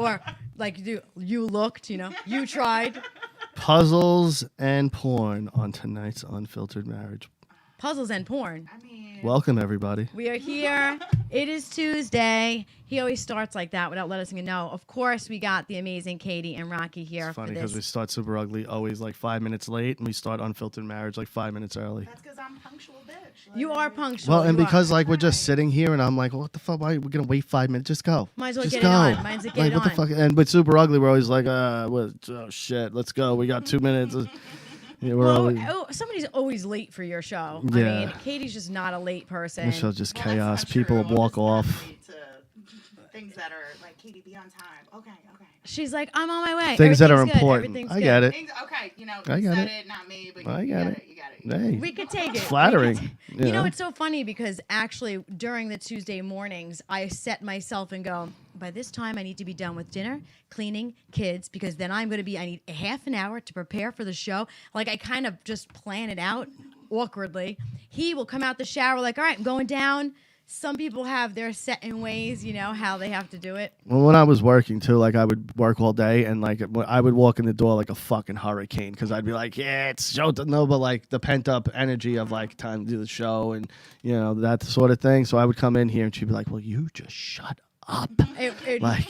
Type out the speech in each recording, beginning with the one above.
Or like you looked, you tried. Puzzles and porn on tonight's Unfiltered Marriage. Puzzles and porn. I mean, Welcome, everybody. We are here. It is Tuesday. He always starts like that without letting us know. Of course, we got the amazing Katie and Rocky here It's for funny this. because we start super ugly always like 5 minutes late, and we start Unfiltered Marriage like 5 minutes early. that's because I'm punctual, bitch. Like, You are punctual. Well, and you are. because like we're just sitting here, and I'm like, what the fuck? Why are we gonna wait 5 minutes? Just go. Might as well just get go. it on. Might as well get like it what the on. fuck? And with super ugly, we're always like, oh shit, let's go. We got 2 minutes. Yeah, we're always. Somebody's always late for your show. Yeah. I mean, Katie's just not a late person. This show's just well, chaos. that's not People true. walk I'm off. just not late to things that are like, Katie, be on time. Okay. She's like, I'm on my way. Things that are Everything's good. important. Everything's I good. get it. Things, okay, you I you got said it. it, not me, but I you got got it. it. You got it. Hey, We could take it. flattering. You know, it's so funny because actually during the Tuesday mornings, I set myself and go, by this time I need to be done with dinner, cleaning, kids, because then I need a half an hour to prepare for the show. Like I kind of just plan it out awkwardly. He will come out the shower like, all right, I'm going down. Some people have their set in ways, how they have to do it. Well, when I was working too, like I would work all day, and like I would walk in the door like a fucking hurricane because I'd be like, yeah, it's show no, but like the pent up energy of like time to do the show and that sort of thing. So I would come in here and she'd be like, well, you just shut up. Like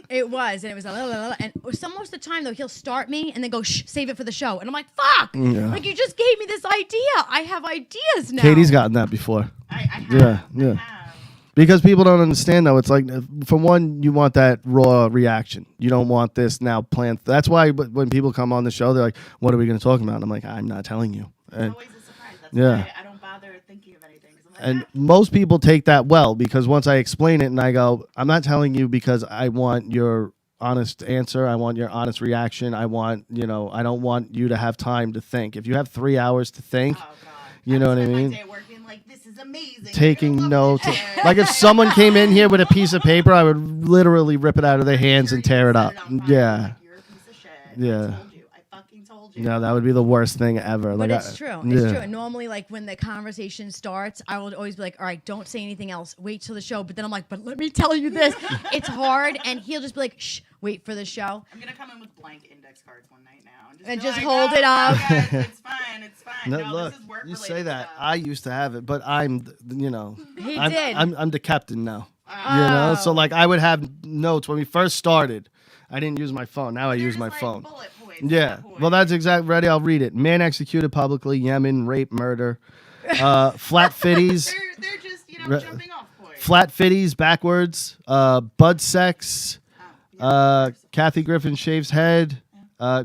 It was, and it was a little, and most of the time though he'll start me and then go, shh, save it for the show, and I'm like, fuck, like you just gave me this idea. I have ideas now. Katie's gotten that before. I have. Yeah. I have. Because people don't understand, though. It's like, for one, you want that raw reaction. You don't want this now planned. That's why when people come on the show, they're like, what are we going to talk about? And I'm like, I'm not telling you. And, It's always a surprise. That's why I don't bother thinking of anything. 'Cause I'm like, and most people take that well, because once I explain it and I go, I'm not telling you because I want your honest answer. I want your honest reaction. I want, I don't want you to have time to think. If you have 3 hours to think, oh, God. you know what I spend mean? My day working like, this is amazing. Taking You're gonna love notes. this. Like if someone came in here with a piece of paper, I would literally rip it out of their hands and tear it up. Yeah. Like, you're a piece of shit. Yeah. I told you. I fucking told you. No, that would be the worst thing ever. But Like it's true. Yeah. It's true. And normally, like when the conversation starts, I will always be like, all right, don't say anything else. Wait till the show. But then I'm like, but let me tell you this. It's hard. And he'll just be like, shh, wait for the show. I'm going to come in with blank index cards one night now. And be just like, hold "Oh, it up." no, guys, it's fine. It's fine. No, No, look, this is work you say related that. stuff. I used to have it, but I'm He I'm, did. I'm the captain now. Oh. So like I would have notes when we first started. I didn't use my phone. Now I They're use just my like phone. bullet points, Yeah. bullet points. Well, that's exact. Ready? I'll read it. Man executed publicly. Yemen rape murder. Flat fitties. They're just, Re- jumping off points. Flat fitties backwards. Bud sex. Kathy Griffin shaves head.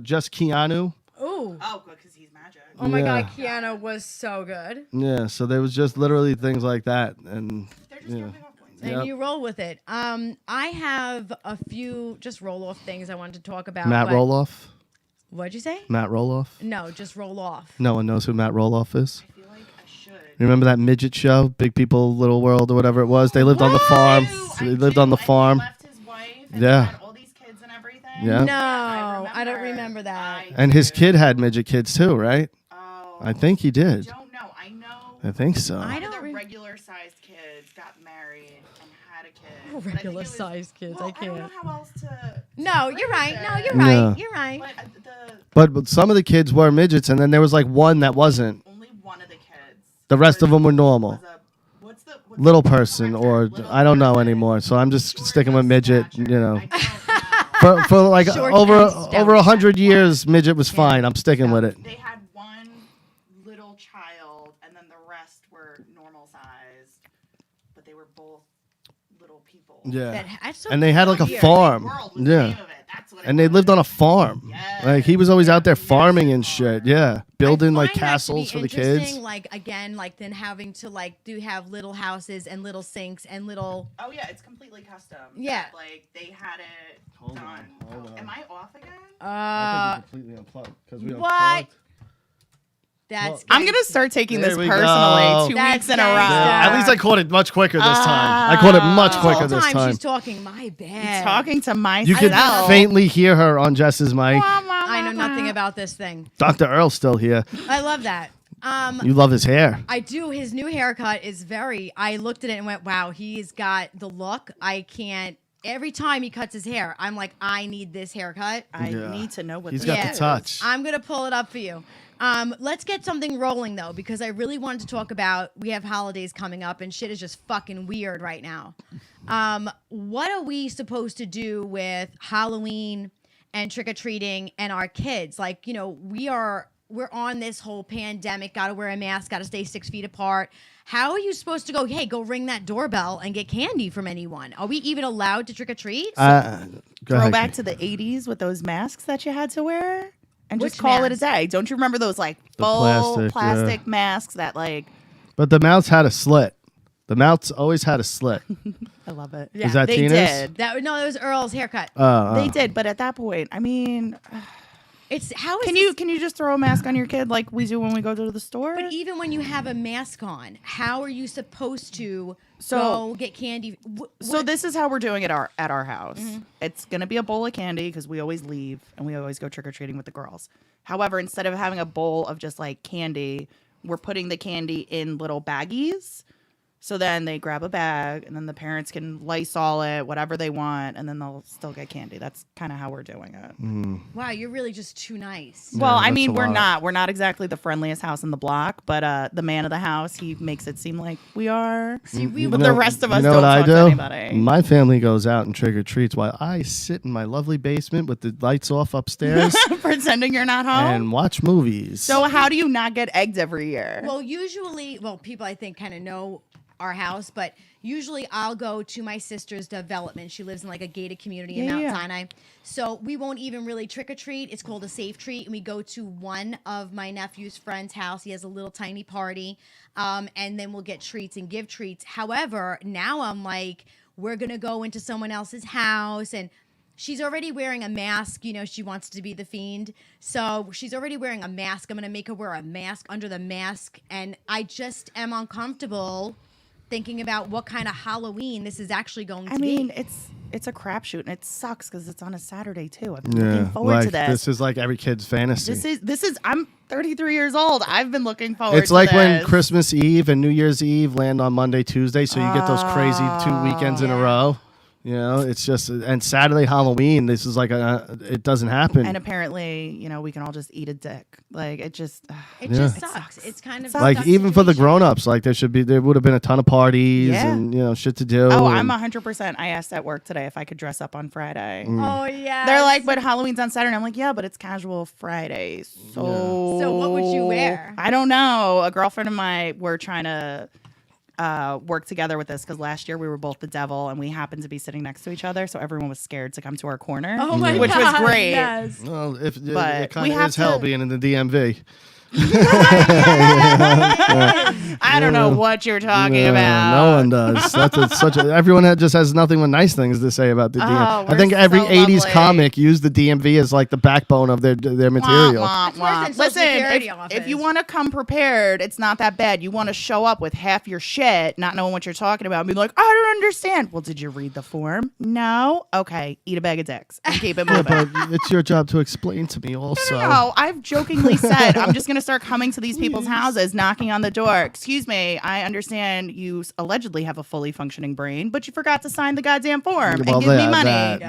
Just Keanu. Ooh. Oh, because he's magic. Oh my Yeah. God, Keanu was so good. Yeah. So there was just literally things like that, and They're just yeah. jumping off points. And Yep. you roll with it. I have a few just roll off things I wanted to talk about. Matt but- Roloff. What'd you say? Matt Roloff. No, just roll off. No one knows who Matt Roloff is. I feel like I should. You remember that midget show, Big People, Little World, or whatever it was? They lived on the farm. I They lived on the do, and farm. He left his wife and Yeah. he had all these kids and everything. Yeah. No, I don't remember that. And his kid had midget kids too, right? Oh, I think he did. don't know. I know. I think so. I One don't of the re- regular sized kids got married and had a kid. Oh, But I think regular it was- sized kids, well, I don't know can't. how else to. No, you're right. No, you're Yeah. right. You're right. But some of the kids were midgets, and then there was like one that wasn't. Only one of the kids. The rest of them were normal. Was a, what's the Little the person, correct or term? Little I don't know person. anymore. So I'm just Short sticking with of midget. stature. You know, I don't know. for like Short over and stout. over 100 years, midget was fine. I'm sticking with it. They had one little child, and then the rest were normal sized, but they were both little people. Yeah. That's so And they had like a weird. farm. World was the Yeah. name of it. That's what it And they was. lived on a farm. Yes. Like he was always out there Yes, farming and farm. shit. Yeah, building I like find that to be castles for the interesting, kids. Like again, like then having to like have little houses and little sinks and little. Oh yeah, it's completely custom. Yeah. That, like they had it Hold on, done. hold on. Am I off again? completely unplugged because we what? That's. I'm gonna start taking There this we personally go. 2 That's weeks in a row. gangsta. At least I caught it much quicker this time. I caught it much The quicker whole this time time. she's talking. My bad. Talking to myself. You could know. faintly hear her on Jess's mic. I know nothing about this thing. Dr. Earl's still here. I love that. You love his hair. I do. His new haircut is very. I looked at it and went, "Wow, he's got the look." I can't every time he cuts his hair, I'm like, I need this haircut. I Yeah. need to know what He's this got the is. touch. I'm gonna pull it up for you. Let's get something rolling though, because I really wanted to talk about. We have holidays coming up, and shit is just fucking weird right now. What are we supposed to do with Halloween and trick or treating and our kids? Like, we're on this whole pandemic. Got to wear a mask. Got to stay 6 feet apart. How are you supposed to go? Hey, go ring that doorbell and get candy from anyone? Are we even allowed to trick or treat? Go Throw ahead. back to the 80s with those masks that you had to wear and Which just call it a mask? day. Don't you remember those like The full plastic, yeah. masks that like But the mouths had a slit. The mouths always had a slit. I love it. Yeah. Is that They Tina's? did. That was Earl's haircut. They did, but at that point, I mean, It's how is can you just throw a mask on your kid like we do when we go to the store? But even when you have a mask on, how are you supposed to So- go get candy? So this is how we're doing it at our house. It's gonna be a bowl of candy because we always leave and we always go trick or treating with the girls. However, instead of having a bowl of just like candy, we're putting the candy in little baggies. So then they grab a bag and then the parents can Lysol it, whatever they want, and then they'll still get candy. That's kind of how we're doing it. Wow, you're really just too nice. Well, I that's mean, a we're lot. not. We're not exactly the friendliest house in the block, but the man of the house, he makes it seem like we are. See, But the rest of us know don't what I talk to do? anybody. My family goes out and trick or treats while I sit in my lovely basement with the lights off upstairs Pretending you're not home. and watch movies. So how do you not get egged every year? Well, usually, people I think kind of know our house, but usually I'll go to my sister's development. She lives in like a gated community in Yeah, Mount yeah. Sinai. So we won't even really trick or treat. It's called a safe treat. And we go to one of my nephew's friend's house. He has a little tiny party. And then we'll get treats and give treats. However, now I'm like, we're going to go into someone else's house and she's already wearing a mask. She wants to be the fiend. So she's already wearing a mask. I'm going to make her wear a mask under the mask. And I just am uncomfortable thinking about what kind of Halloween this is actually going to I mean, be. it's a crapshoot, and it sucks because it's on a Saturday too. I've been looking forward like to this. this is like every kid's fantasy. This is. I'm 33 years old. I've been looking forward. It's to like this. when Christmas Eve and New Year's Eve land on Monday, Tuesday, so you get those crazy 2 weekends in a Yeah. row. It's just, and Saturday, Halloween, this is like it doesn't happen. And apparently, we can all just eat a dick. Like it just. It Yeah. just It sucks. It's kind of like stuck even for the situation. grown-ups, like there would have been a ton of parties Yeah. and shit to do. Oh, and- I'm 100%. I asked at work today if I could dress up on Friday. Oh yeah. They're like, but Halloween's on Saturday. I'm like, yeah, but it's casual Friday. So what would you wear? I don't know. A girlfriend of mine, we're trying to work together with this because last year we were both the devil and we happened to be sitting next to each other, so everyone was scared to come to our corner. Oh my which God, was great. Yes. Well, if it But kind we of have is hell to- being in the DMV. I don't know what you're talking Yeah, about. No one does. Everyone just has nothing but nice things to say about the DMV. I we're think every so 80s lovely. comic used the DMV as like the backbone of their material. Wah, It's wah, worse wah. than Social Listen, Security if office. you want to come prepared, it's not that bad. You want to show up with half your shit, not knowing what you're talking about, and be like, I don't understand. Well, did you read the form? No? Okay, eat a bag of dicks and keep it Yeah, moving. but it's your job to explain to me also. No, I've jokingly said I'm just going to start coming to these people's houses, knocking on the door. Excuse me, I understand you allegedly have a fully functioning brain, but you forgot to sign the goddamn form and give me money.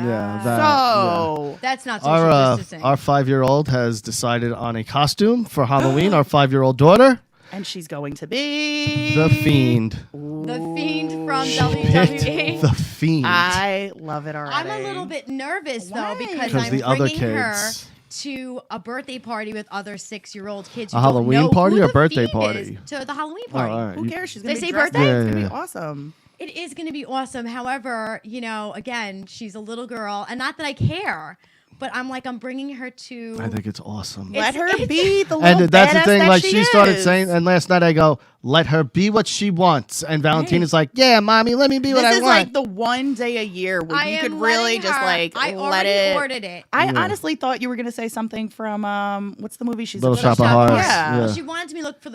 So That's not social Our distancing. 5-year-old has decided on a costume for Halloween. Our 5-year-old daughter, and she's going to be the Fiend. the Fiend from Picked WWE. the Fiend. I love it already. I'm a little bit nervous Why? though because Because I'm the other bringing her kids. to a birthday party with other 6-year-old kids. Who A don't Halloween know party who or the birthday Fiend party? is to the Halloween Oh, party. all right. Who cares? She's gonna They be say dressed birthday? up. It's Yeah, gonna yeah. be awesome. It is going to be awesome. However, again, she's a little girl, and not that I care, but I'm bringing her to. I think it's awesome. Let her it's- be the little And that's the badass thing, that like she started is. saying, and last night I go, let her be what she wants. And Valentina's like, yeah, mommy, let me be what This I is want. like the one day a year where I you am could really letting just her- I let already it. ordered it. I Yeah. honestly thought you were gonna say something from what's the movie she's Little in? Shop of Shop Horrors. Horrors. Yeah. Yeah. She wanted me to look for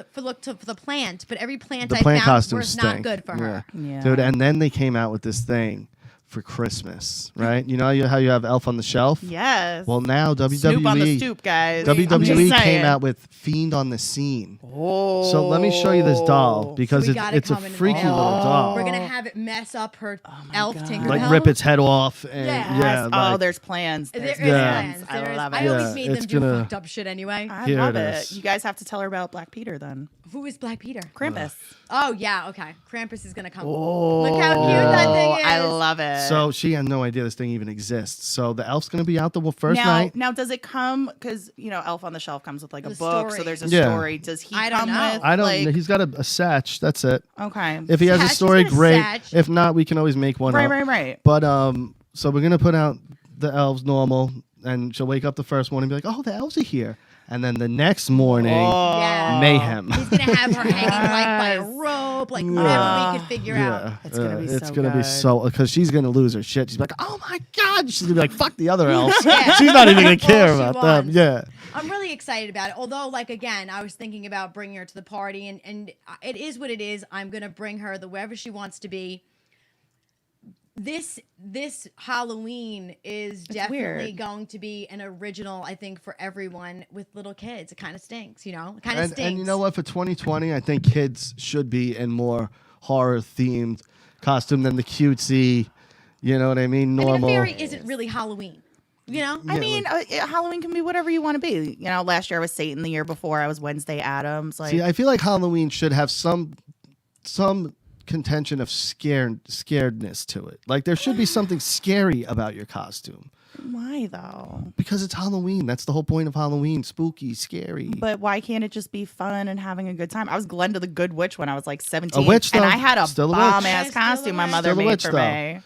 the plant, but every plant The I plant found costumes was not stink. good for her. Yeah. Dude, and then they came out with this thing for Christmas, right? You know how you have Elf on the Shelf? Yes. Well, now WWE Snoop on the stoop, guys. I'm just WWE came saying. out with Fiend on the Scene. Oh. So let me show you this doll because So we gotta it's a come in the freaky mail. little doll. We're gonna have it mess up her elf God. Tinkerbell. Like rip its head off and Yeah. yeah, like, There's plans. There There's is Yeah. plans. I There is- love I it. always Yeah, made them it's do gonna- fucked up shit anyway. I Here love it it. is. You guys have to tell her about Black Peter then. Who is Black Peter? Krampus. Oh yeah, okay. Krampus is gonna come. Oh, Look how cute that thing is. I love it. so she had no idea this thing even exists. So the elf's gonna be out the first now, night. now, does it come? Because Elf on the Shelf comes with like a The book, so story. there's a Yeah. story. Does he I don't come know. with? I don't. Like, He's got a satch. That's it. okay. If he has a Satch, he's story, got a great. satch. If not, we can always make one Right, up. right, right. But so we're gonna put out the elves normal, and she'll wake up the first morning and be like, "Oh, the elves are here," and then the next morning, Yeah. mayhem. He's gonna have her hanging like by a rope, like whatever we could figure out. It's gonna be it's so gonna be good. so because she's gonna lose her shit. She's like, "Oh my god!" She's gonna be like, "Fuck the other elves." Yeah. She's not even gonna That's all care she about them. wants. Yeah. I'm really excited about it. Although, like again, I was thinking about bringing her to the party, and it is what it is. I'm gonna bring her wherever she wants to be. This Halloween is definitely weird. going to be an original, I think, for everyone with little kids. It kind of stinks, It kind of stinks. And you know what? For 2020, I think kids should be in more horror themed costume than the cutesy. You know what I mean? I mean, a Normal. fairy isn't really Halloween. I mean, Halloween can be whatever you want to be. Last year I was Satan. The year before I was Wednesday Addams. Like, See, I feel like Halloween should have some contention of scaredness to it. Like there should be something scary about your costume why though? because it's Halloween. That's the whole point of Halloween: spooky, scary. But why can't it just be fun and having a good time? I was Glenda the Good Witch when I was like 17. A witch, and though. I had a Still a witch. bomb Yeah, ass still a costume my witch. mother Still a made witch, for though. me.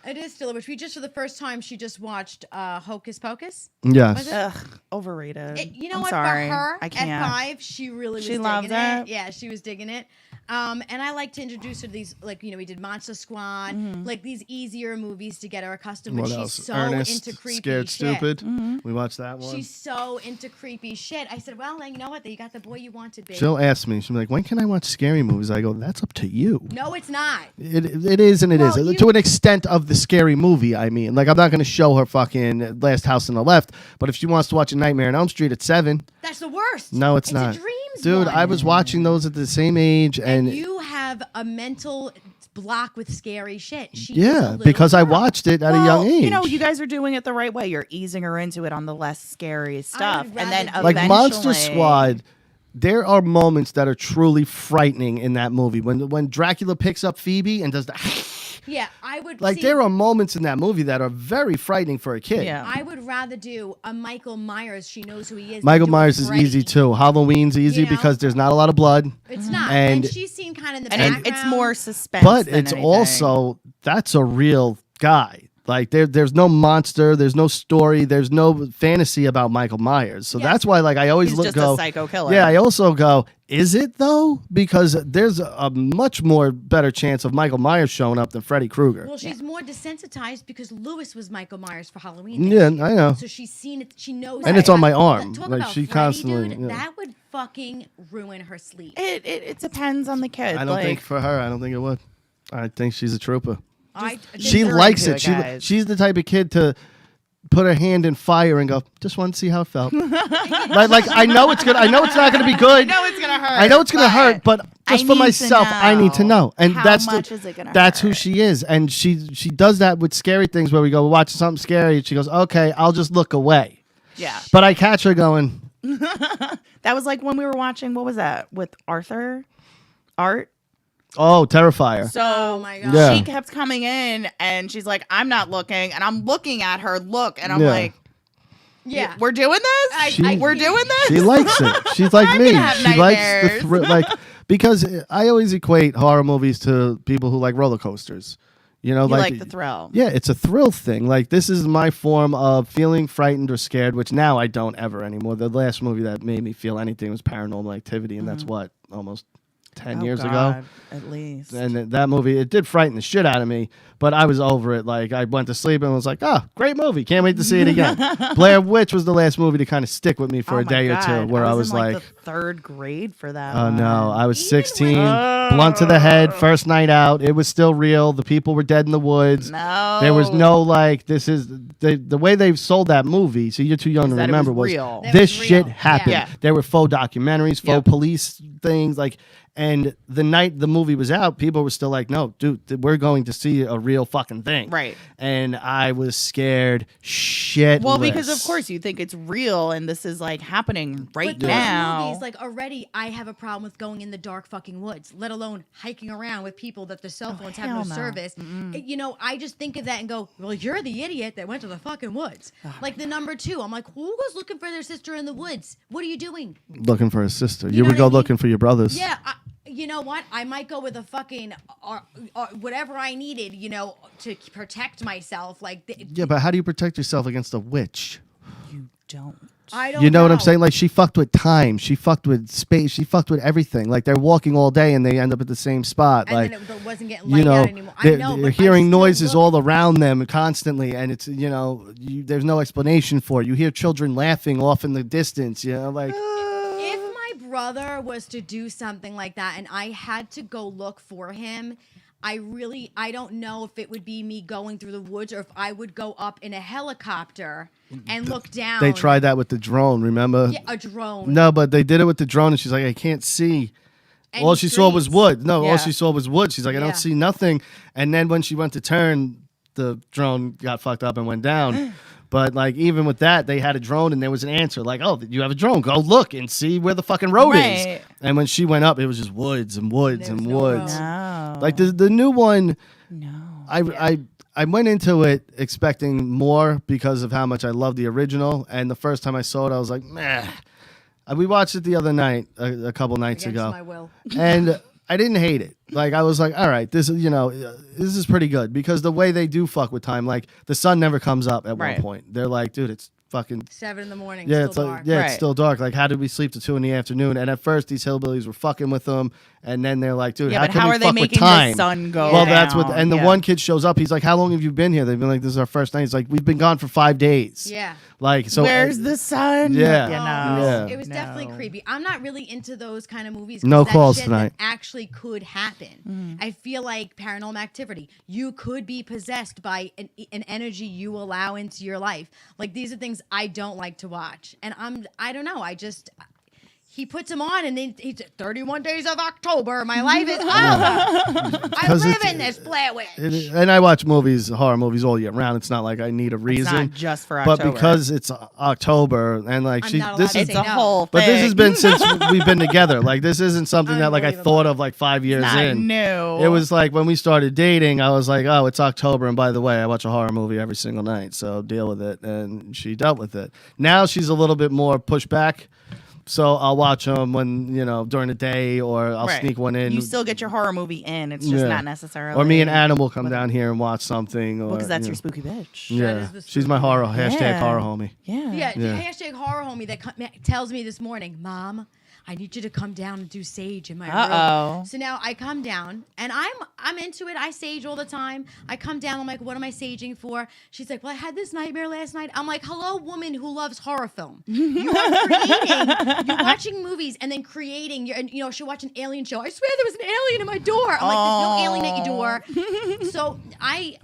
It is still a witch. We just for the first time she just watched Hocus Pocus. Yes. Was it? Ugh, overrated. You know I'm what? sorry. For her, I can't. at 5, she really was She digging loves it? Yeah, she was digging it. And I like to introduce her to these, like, we did Monster Squad, like these easier movies to get her accustomed. But What she's else? so Ernest, into creepy Scared shit. Stupid. We watched that one. She's so into creepy shit. I said, well, you know what? You got the boy you wanted, baby. She'll ask me. She'll be like, "When can I watch scary movies?" I go, "That's up to you." No, it's not. It is and it Well, is you- to an extent of the scary movie. I mean, like I'm not going to show her fucking Last House on the Left, but if she wants to watch a Nightmare on Elm Street at 7, That's the worst. no, it's not. A dreams Dude, one. I was watching those at the same age, and You have a mental block with scary shit. She is a yeah, little because I girl. watched it at a Well, young age. you guys are doing it the right way. You're easing her into it on the less scary stuff, would and then rather do- like Monster eventually- Squad. There are moments that are truly frightening in that movie when Dracula picks up Phoebe and does the Yeah, I would like. see, There are moments in that movie that are very frightening for a kid. Yeah. I would rather do a Michael Myers. She knows who he is. Michael than do a Myers is Freddy. easy too. Halloween's easy You know? because there's not a lot of blood. It's not, And- and she's seen kind of in the and background. it's more suspense. But than it's anything. also that's a real guy. Like there's no monster, there's no story, there's no fantasy about Michael Myers. So Yes. that's why like I always He's look just go a psycho killer. Yeah, I also go, is it though? Because there's a much more better chance of Michael Myers showing up than Freddy Krueger. Well, she's more desensitized because Lewis was Michael Myers for Halloween. Yeah, next year. I know. So she's seen it. She knows. And that. it's on my arm. Talk Like, about she Freddy, constantly- Dude, yeah. That would fucking ruin her sleep. It depends on the kid. I don't like, think for her, I don't think it would. I think she's a trooper. She They're likes into it. it, guys. She's the type of kid to put her hand in fire and go, just want to see how it felt. like I know it's good. I know it's not going to be good. I know it's gonna hurt. I know it's going to hurt, but I just for need to myself, I need to know. And how that's much is it gonna that's who hurt? she is, and she does that with scary things where we go watch something scary, and she goes, okay, I'll just look away. Yeah. But I catch her going, That was like when we were watching. What was that with Art? oh, Terrifier. So Oh my god. Yeah. she kept coming in, and she's like, "I'm not looking," and I'm looking at her look, and I'm Yeah. like, Yeah. "We're doing this. She- We're doing this." She likes it. She's like I'm me. gonna have She likes the nightmares. thrill, like because I always equate horror movies to people who like roller coasters. You know, You like the thrill. Yeah, it's a thrill thing. Like this is my form of feeling frightened or scared, which now I don't ever anymore. The last movie that made me feel anything was Paranormal Activity, and that's what almost 10 Oh, years ago. God, at least. And that movie, it did frighten the shit out of me, but I was over it. Like, I went to sleep and was like, oh, great movie. Can't wait to see it again. Blair Witch was the last movie to kind of stick with me for Oh a my day or God. two, where I was in, like, the third grade for that. oh no, I was Even 16, when- blunt to the head, first night out. It was still real. The people were dead in the woods. No. There was no like, this is the way they've sold that movie. So you're too young to that it remember. was Was real. That this was shit real. happened? Yeah. There were faux documentaries, faux Yep. police things, like. And the night the movie was out, people were still like, no, dude, we're going to see a real fucking thing. Right. And I was scared shitless. Well, because of course you think it's real and this is like happening right But those now. movies, like already, I have a problem with going in the dark fucking woods, let alone hiking around with people that their cell phones have no hell no. service. You know, I just think of that and go, well, you're the idiot that went to the fucking woods. Like the number 2, I'm like, who goes looking for their sister in the woods? What are you doing? looking for a sister. You You know would what go I mean? looking for your brothers. Yeah, you know what? I might go with a fucking whatever I needed, you know, to protect myself. Like, Yeah, but how do you protect yourself against a witch? You don't. I don't. You know what I'm saying? Like, she fucked with time. She fucked with space. She fucked with everything. Like, they're walking all day and they end up at the same spot. And like, then it wasn't getting you light know, out anymore. I know, they're but I hearing still noises look- all around them constantly, and it's, you know, there's no explanation for it. You hear children laughing off in the distance, you know, like. If my brother was to do something like that and I had to go look for him, I don't know if it would be me going through the woods or if I would go up in a helicopter and look down. They tried that with the drone, remember? Yeah, a drone. No, but they did it with the drone, and she's like, I can't see. Any All she saw was streets. wood. No, all Yeah. she saw was wood. She's like, I Yeah. don't see nothing. And then when she went to turn, the drone got fucked up and went down. But like, even with that, they had a drone and there was an answer. Like, oh, you have a drone. Go look and see where the fucking road is. Right. And when she went up, it was just woods and woods There and was no woods. road. No. Like the new one, No. I went into it expecting more because of how much I love the original. And the first time I saw it, I was like, meh. We watched it the other night, a couple nights Against ago. my will. And I didn't hate it. Like, I was like, all right, this is, you know, this is pretty good, because the way they do fuck with time, like the sun never comes up at one Right. point. They're like, dude, it's fucking 7 in the morning. yeah, still it's like, dark. yeah, Right. it's still dark. Like, how did we sleep till 2 in the afternoon? And at first, these hillbillies were fucking with them, and then they're like, dude, Yeah, how but can how we are they fuck with making time? the sun go Well, that's what. down? And the Yeah. one kid shows up. He's like, how long have you been here? They've been like, this is our first night. He's like, we've been gone for 5 days. Yeah. Like, so Where's the sun? Yeah. You Oh, know. Yeah. it was definitely No. creepy. I'm not really into those kind of movies. 'cause No that calls shit tonight. that actually could happen. I feel like Paranormal Activity. You could be possessed by an energy you allow into your life. Like, these are things I don't like to watch, and I don't know. He puts them on, and then he's 31 days of October. My life is over. I 'Cause live it's- in this Blair Witch. And I watch movies, horror movies, all year round. It's not like I need a It's reason. not just for but October. because it's October and like I'm she, not allowed this to is, say it's a no. whole thing. but this has been since we've been together. Like, this isn't something that like I Unbelievable. thought of like 5 years not in. new. It was like when we started dating, I was like, oh, it's October, and by the way, I watch a horror movie every single night, so deal with it. And she dealt with it. Now she's a little bit more pushed back. So I'll watch them when, you know, during the day, or I'll Right. sneak one in. You still get your horror movie in. It's just Yeah. not necessarily. Or me and Adam will come down here and watch something. Or, because that's you your know. spooky bitch. Yeah, is the she's my spooky horror one. hashtag Yeah. horror homie. Yeah. Yeah, Yeah. hashtag horror homie that tells me this morning, Mom, I need you to come down and do sage in my Uh-oh. room. So now I come down, and I'm into it. I sage all the time. I come down. I'm like, what am I saging for? She's like, well, I had this nightmare last night. I'm like, hello, woman who loves horror film. You are creating. You're watching movies and then creating. And you know, she'll watch an alien show. I swear there was an alien in my door. I'm like, there's no alien at your door. So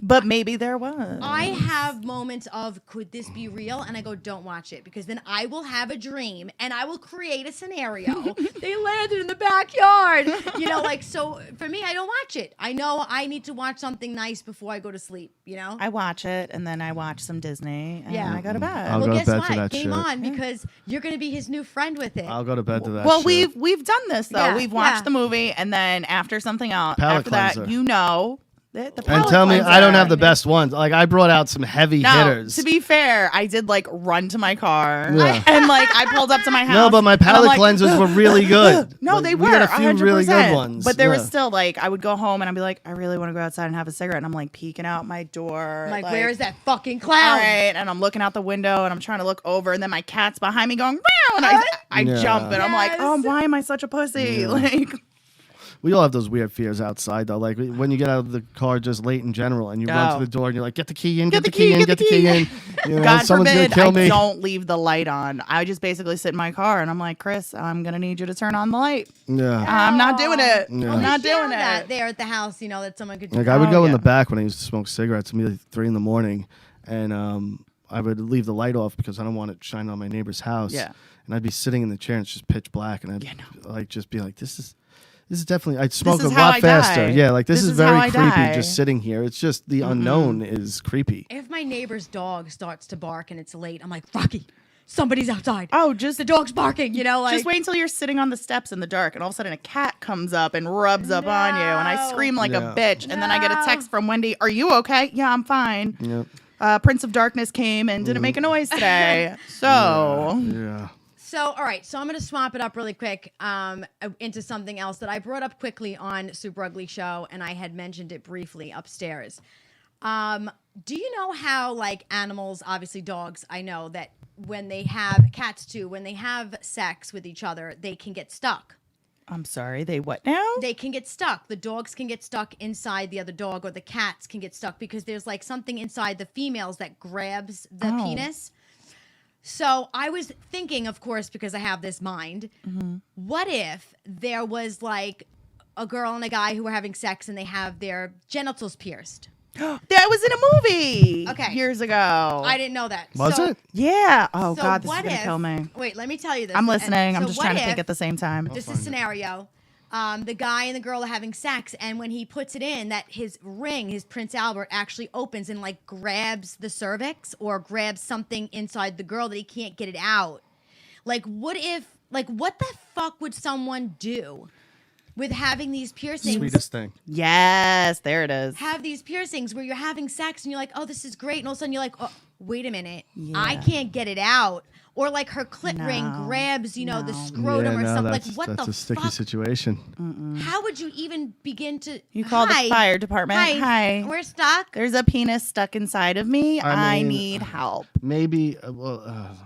But maybe there was. I have moments of, could this be real? And I go, don't watch it, because then I will have a dream and I will create a scenario. They landed in the backyard. You know, like, so for me, I don't watch it. I know I need to watch something nice before I go to sleep, you know? I watch it and then I watch some Disney and Yeah. I go to bed. I'll well, go to guess bed what? to that Game shit. on, because you're going to be his new friend with it. I'll go to bed to that. Well, shit. we've done this though. Yeah, we've watched yeah. the movie and then after something else, Palate after that, cleanser. you know, the And palate tell me, I don't cleanser. have the best ones. Like, I brought out some heavy No, hitters. to be fair, I did like run to my car Yeah. and like I pulled up to my house. No, but my and I'm palate like, cleansers were really good. No, Like, they we were. got a few 100%. really good ones. But there was Yeah. still like I would go home and I'd be like, I really want to go outside and have a cigarette, and I'm like peeking out my door. I'm like, where is that fucking All clown? right, and I'm looking out the window and I'm trying to look over, and then my cat's behind me going, meow, and I Yeah. jump and I'm like, oh, Yes. why am I such a pussy? Yeah. Like, We all have those weird fears outside, though. Like when you get out of the car just late in general, and you run to the door, and you're like, "Get the key in, get the key in, get the key in." You know, God someone's forbid gonna kill me. I don't leave the light on. I just basically sit in my car and I'm like, Chris, I'm gonna need you to turn on the light. Yeah. I'm not doing it. Yeah. I'm not They share doing that it. there at the house, that someone could do. Like I would go in yeah. the back when I used to smoke cigarettes, maybe like 3 a.m, and I would leave the light off because I don't want it shining on my neighbor's house. Yeah. And I'd be sitting in the chair and it's just pitch black, and I'd like just be like, "This is definitely." I'd smoke a is how lot I faster. die. Yeah, like this is how very I creepy. die. Just sitting here, it's just the unknown is creepy. If my neighbor's dog starts to bark and it's late, I'm like, Rocky, somebody's outside. Oh, just The dog's barking, like. just wait until you're sitting on the steps in the dark and all of a sudden a cat comes up and rubs up on you and I scream like Yeah. a bitch and then I get a text from Wendy, "Are you okay?" "Yeah, I'm fine." Yep. Prince of Darkness came and didn't make a noise today. So Yeah. So, all right. So I'm going to swap it up really quick into something else that I brought up quickly on Super Ugly Show, and I had mentioned it briefly upstairs. Do you know how, like, animals, obviously dogs, I know that when they have, cats too, when they have sex with each other, they can get stuck. I'm sorry, they what now? They can get stuck. The dogs can get stuck inside the other dog, or the cats can get stuck because there's, like, something inside the females that grabs the penis. So I was thinking, of course, because I have this mind, what if there was like a girl and a guy who were having sex and they have their genitals pierced? That was in a movie years ago. I didn't know that. Was it? Yeah. Oh, So God, this is what going to if, kill me. Wait, let me tell you this. I'm listening. I'm So just what trying to if think at the same time. This is a scenario. The guy and the girl are having sex, and when he puts it in, that his ring, his Prince Albert, actually opens and like grabs the cervix or grabs something inside the girl that he can't get it out. Like, what the fuck would someone do with having these piercings? Sweetest thing. Yes, there it is. Have these piercings where you're having sex and you're like, oh, this is great, and all of a sudden you're like, oh, wait a minute, I can't get it out. Or like her clit ring grabs, the scrotum or something. Like, what that's the a sticky fuck? situation. How would you even begin to? You call the fire department. Hi. We're stuck. There's a penis stuck inside of me. I mean, need help. Maybe.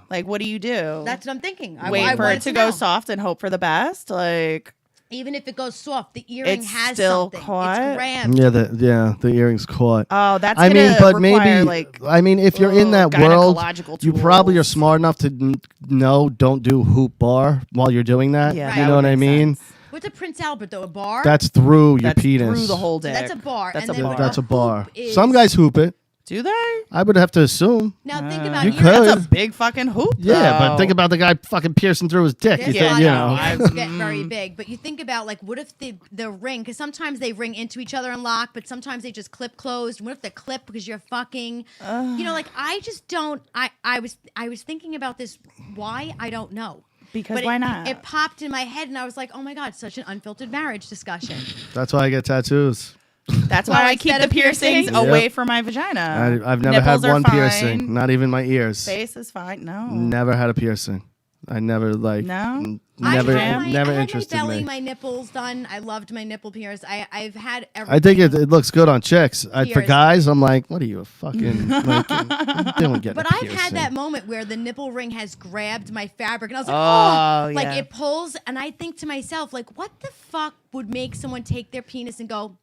Like, what do you do? That's what I'm thinking. I Wait for wanted it to go know. soft and hope for the best. Like, Even if it goes soft, the earring It's has still something. caught? It's grabbed. The earring's caught. oh, that's I mean, gonna but require, maybe. like, I mean, if you're in that world, gynecological you probably are tools. smart enough to know. Don't do hoop bar while you're doing that. Yeah, that you know would what I make mean. sense. What's a Prince Albert though? A bar? That's through your That's penis. through the whole dick. That's a bar. That's and a then bar. That's a bar. hoop is- Some guys hoop it. Do they? I would have to assume. Now think about You earrings. could. That's a big fucking hoop. Yeah, but though. think about the guy fucking piercing through his dick. There's You a think, lot you of know. earrings get very big, but you think about like, what if the ring? Because sometimes they ring into each other and lock, but sometimes they just clip closed. What if they clip because you're fucking? Like I just don't. I was thinking about this. Why I don't know. Because But why not? It popped in my head, and I was like, "Oh my god, such an unfiltered marriage discussion." That's why I get tattoos. That's why Or I keep instead the of piercings? piercings away from my vagina. I've never had Nipples are one fine. piercing. Not even my ears. Face is fine. No. Never had a piercing. I never like. No? Never, I never had interested my belly, me. my nipples done. I loved my nipple pierced. I've had everything. I think it looks good on chicks. For Pierced. guys, I'm like, what are you, a fucking? Like, what are you doing getting But a I've piercing? had that moment where the nipple ring has grabbed my fabric, and I was like, Oh, oh, like yeah. it pulls, and I think to myself, like, what the fuck would make someone take their penis and go,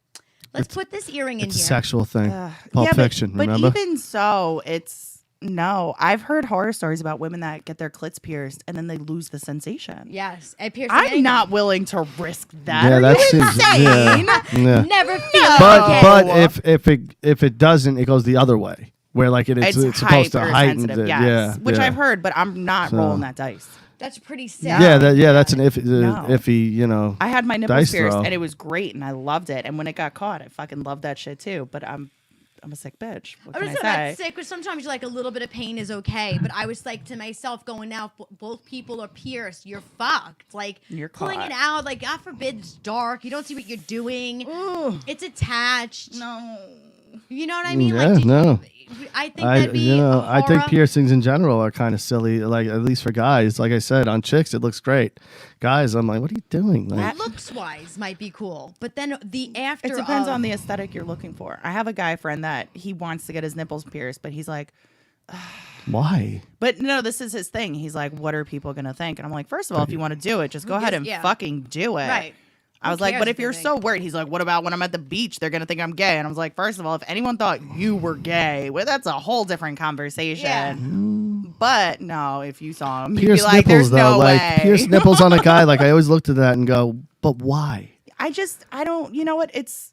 let's put this earring in It's a here? sexual thing. Pulp yeah, Fiction, but remember? even so, it's no. I've heard horror stories about women that get their clits pierced and then they lose the sensation. Yes, I pierced. I'm not willing to risk that. Yeah, Are that you seems. insane? Yeah. Never feel But okay. if it doesn't, it goes the other way. Where like it's supposed to heighten hypersensitive, it. yes. Yeah, Which yeah. I've heard, but I'm not So- rolling that dice. That's pretty sick. Yeah, that's an iffy, No. iffy, you know. I had my nipples dice pierced throw. and it was great and I loved it. And when it got caught, I fucking loved that shit too. But I'm a sick bitch. What I can was I about say? sick, but sometimes you're like a little bit of pain is okay. But I was like to myself, going now, if both people are pierced, you're fucked. Like You're pulling caught. it out, like God forbid it's dark, you don't see what you're doing. It's attached. No. You know what I mean? Yeah, like, no. I think that'd be I think horror. piercings in general are kind of silly. Like at least for guys, like I said, on chicks it looks great. Guys, I'm like, what are you doing? Like, looks wise might be cool, but then the after. It depends of- on the aesthetic you're looking for. I have a guy friend that he wants to get his nipples pierced, but he's like, why? but no, this is his thing. He's like, what are people going to think? And I'm like, first of all, if you want to do it, just go ahead and yeah. fucking do it. Right. I was like, cares but what if they you're think? so worried, he's like, what about when I'm at the beach? They're gonna think I'm gay. And I was like, first of all, if anyone thought you were gay, well, that's a whole different conversation. Yeah. But no, if you saw him, you'd Pierce be like, nipples there's though, no like way. pierce nipples on a guy. Like I always looked at that and go, but why? I don't. You know what? It's.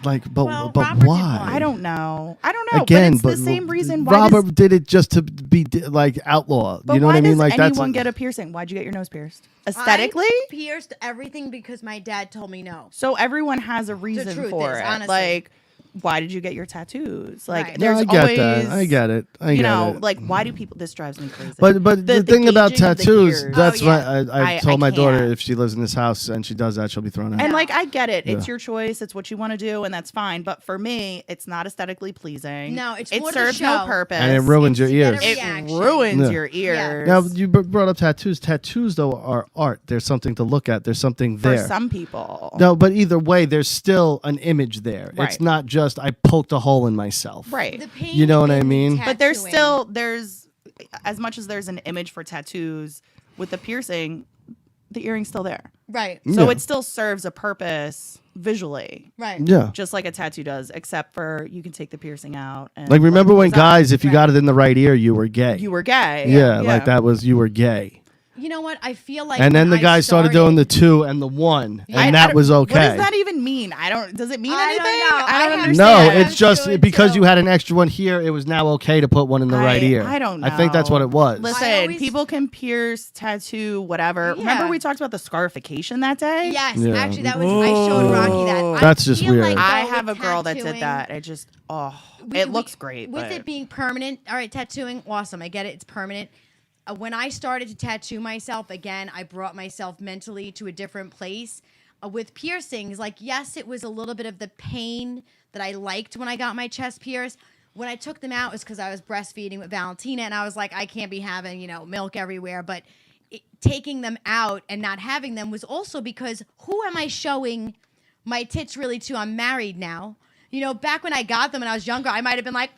Like, but Well, but Robert did why? one. I don't know. Again, but it's the same reason. Why Robert does, did it just to be like outlaw. but You know why what I mean? does Like that's anyone get a piercing? Why'd you get your nose pierced? Aesthetically. I pierced everything because my dad told me no. So everyone has a reason truth for is, it. honestly. Like, why did you get your tattoos? Like, Right. no, there's I get always, that. I get it. I you get know, it. like, why do people? This drives me crazy. But the thing about gauging of the tattoos, ears. that's Oh, why yeah. I I told my daughter can't. if she lives in this house and she does that, she'll be thrown out. And No. like, I get it. It's Yeah. your choice. It's what you want to do, and that's fine. But for me, it's not aesthetically pleasing. No, it's it for the serves no show. purpose. And it ruins your to get ears. a It reaction. ruins Yeah. your ears. Now you brought up tattoos. Tattoos though are art. There's something to look at. There's something for there. some people. No, but either way, there's still an image there. It's Right. not just I poked a hole in myself. Right. The pain You know what I in mean? But there's tattooing- still as much as there's an image for tattoos with the piercing, the earring's still there. right, So Yeah. it still serves a purpose visually, right. Yeah. just like a tattoo does, except for you can take the piercing out. And Like remember let it when goes up. guys, if you Right. got it in the right ear, you were gay. You were gay. yeah, like that was you were gay. You know what? I feel like, And then when the I guys started doing the 2 and the 1, Yeah. and I that don't- was okay. What does that even mean? Does it mean I don't anything? know. I I don't have- understand. No, Yeah. it's just Do it because too. you had an extra one here, it was now okay to put one in the right ear. I don't know. I think that's what it was. Listen, I always- people can pierce, tattoo, whatever. Yeah. Remember we talked about the scarification that day? Yes, Yeah. actually, that was. I showed Rocky that. I That's just feel weird. Like, I though, have a with girl that did tattooing, that. It just, we- it looks great. With but it being permanent, all right, tattooing, awesome. I get it. It's permanent. When I started to tattoo myself again, I brought myself mentally to a different place. With piercings, like, yes, it was a little bit of the pain that I liked when I got my chest pierced. When I took them out, it was because I was breastfeeding with Valentina, and I was like, I can't be having, milk everywhere. But taking them out and not having them was also because who am I showing my tits really to? I'm married now. Back when I got them and I was younger, I might have been like,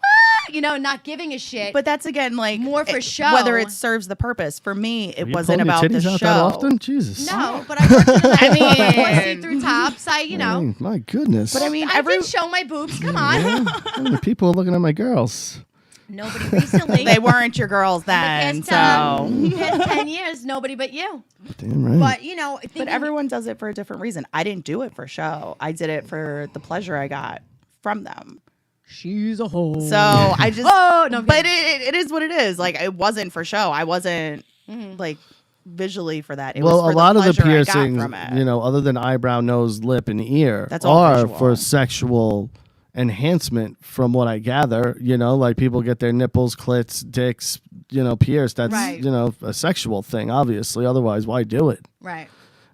not giving a shit. But that's again like More for show. Whether it serves the purpose. For me, it You wasn't pulling your about the titties show. out that often? Jesus. no, but I worked in I mean- see-through tops. My goodness. But I mean, I did show my boobs. Come on. How many people are looking at my girls? Nobody recently. they weren't your girls In then. the past, So, past 10 years, nobody but you. Damn right. But, but thinking, everyone does it for a different reason. I didn't do it for show. I did it for the pleasure I got from them. she's a hoe. So I just, Oh, no, I'm but kidding. it is what it is. Like it wasn't for show. I wasn't like visually for that. It Well, was for a lot of the pleasure I got piercings, from it. other than eyebrow, nose, lip, and ear, That's all are visual. for sexual enhancement. From what I gather, like people get their nipples, clits, dicks, pierced. That's Right. A sexual thing. Obviously, otherwise, why do it? Right.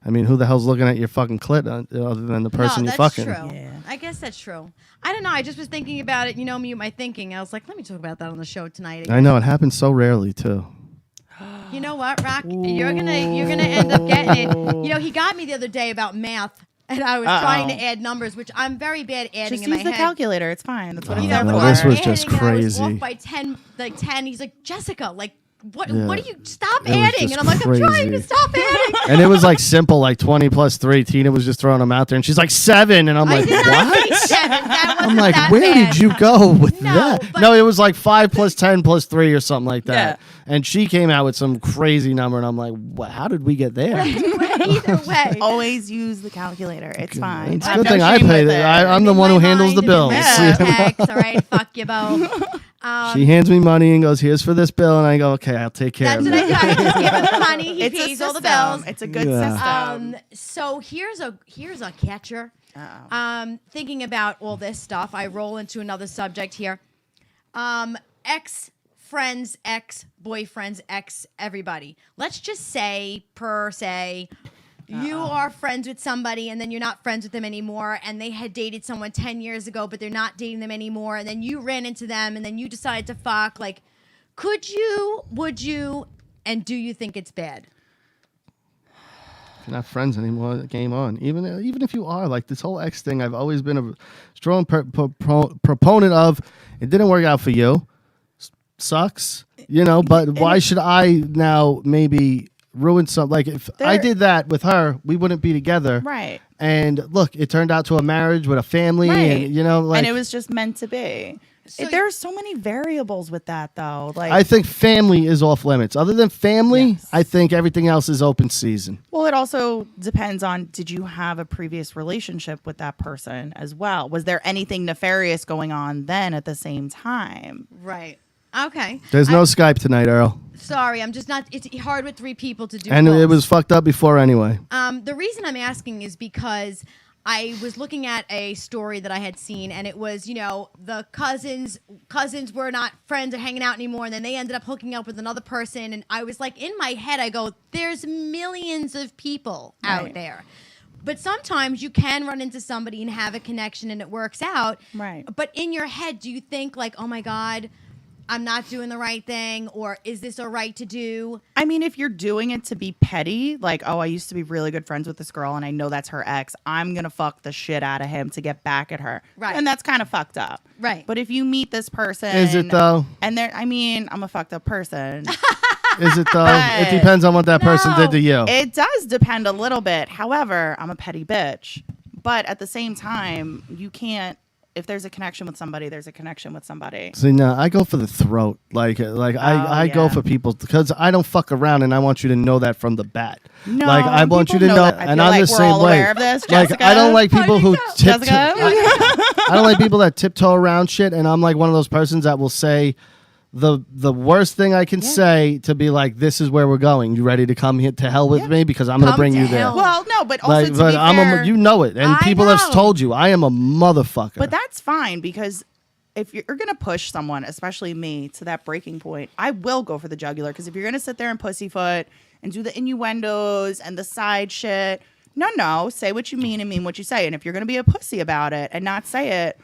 I mean, who the hell's looking at your fucking clit other than the person no, you're that's fucking? true. Yeah. I guess that's true. I don't know. I just was thinking about it. Me with my thinking. I was like, let me talk about that on the show tonight. I know it happens so rarely too. You know what, Rock? You're gonna end up getting it. He got me the other day about math, and I was trying to add numbers, which I'm very bad adding Just in my use the head. calculator. It's fine. That's what Oh, it's You know, there no, but for. this I was adding, just and I was crazy. off by 10. He's like, Jessica, like, what Yeah. do you stop It was adding? just And I'm like, I'm trying crazy. to stop adding. And it was like simple, like 20 plus 3. Tina was just throwing them out there, and she's like 7, and I'm I like, did not say what? 7. That wasn't I'm like, that where bad. did you go with No, that? but- No, it was like 5 plus 10 plus 3 or something like that. Yeah. And she came out with some crazy number, and I'm like, how did we get there? Either way. Always use the calculator. It's fine. It's a Have good no thing I shame pay with that. it. I'm the In one who my handles the mind, bills. it's Yeah. text, all right, fuck you both. She hands me money and goes, "Here's for this bill," and I go, "Okay, I'll take care That's of what I it." do. I just give him the money. He It's a pays all the system. bills. It's a good Yeah. system. So here's a catcher. Thinking about all this stuff, I roll into another subject here. Ex friends, ex boyfriends, ex everybody. Let's just say, per se, you are friends with somebody and then you're not friends with them anymore, and they had dated someone 10 years ago, but they're not dating them anymore, and then you ran into them and then you decided to fuck. Like, could you, would you, and do you think it's bad? You're not friends anymore. Game on. Even if you are, like this whole ex thing, I've always been a strong proponent of. It didn't work out for you. Sucks, But why should I now maybe ruin something? Like if I did that with her, we wouldn't be together. Right. And look, it turned out to a marriage with a family, Right. and like, and it was just meant to be. So There are so many variables with that, though. Like, I think family is off limits. Other than family, Yes. I think everything else is open season. well, it also depends on, did you have a previous relationship with that person as well? Was there anything nefarious going on then at the same time? Right. Okay. There's no Skype tonight, Earl, Sorry, I'm just not. It's hard with 3 people to do. and it calls. was fucked up before anyway. The reason I'm asking is because I was looking at a story that I had seen, and it was, the cousins were not friends or hanging out anymore, and then they ended up hooking up with another person. And I was like, in my head, I go, there's millions of people out Right. there. But sometimes you can run into somebody and have a connection and it works out. Right. But in your head, do you think like, oh my God, I'm not doing the right thing, or is this all right to do? I mean, if you're doing it to be petty, like, oh, I used to be really good friends with this girl and I know that's her ex, I'm going to fuck the shit out of him to get back at her. Right. And that's kind of fucked up. Right. But if you meet this person. Is it though? And I'm a fucked up person. Is it though? It depends on what that person did to you. It does depend a little bit. However, I'm a petty bitch. But at the same time, you can't. If there's a connection with somebody, there's a connection with somebody. See, no, I go for the throat. I go yeah. for people because I don't fuck around, and I want you to know that from the bat. No, like I want you to people know, that. I and feel I'm like the we're same all way. aware of this, Like Jessica. I don't like people who tiptoe. Jessica? I don't like people that tiptoe around shit, and I'm like one of those persons that will say the worst thing I can say to be like, this is where we're going. You ready to come here to hell with me because I'm gonna Come bring to you there. hell. Well, no, but also Like, to but be I'm fair, you know it, and I people have know. told you I am a motherfucker. but that's fine because if you're going to push someone, especially me, to that breaking point, I will go for the jugular. Because if you're going to sit there and pussyfoot and do the innuendos and the side shit, no, say what you mean and mean what you say. And if you're going to be a pussy about it and not say it,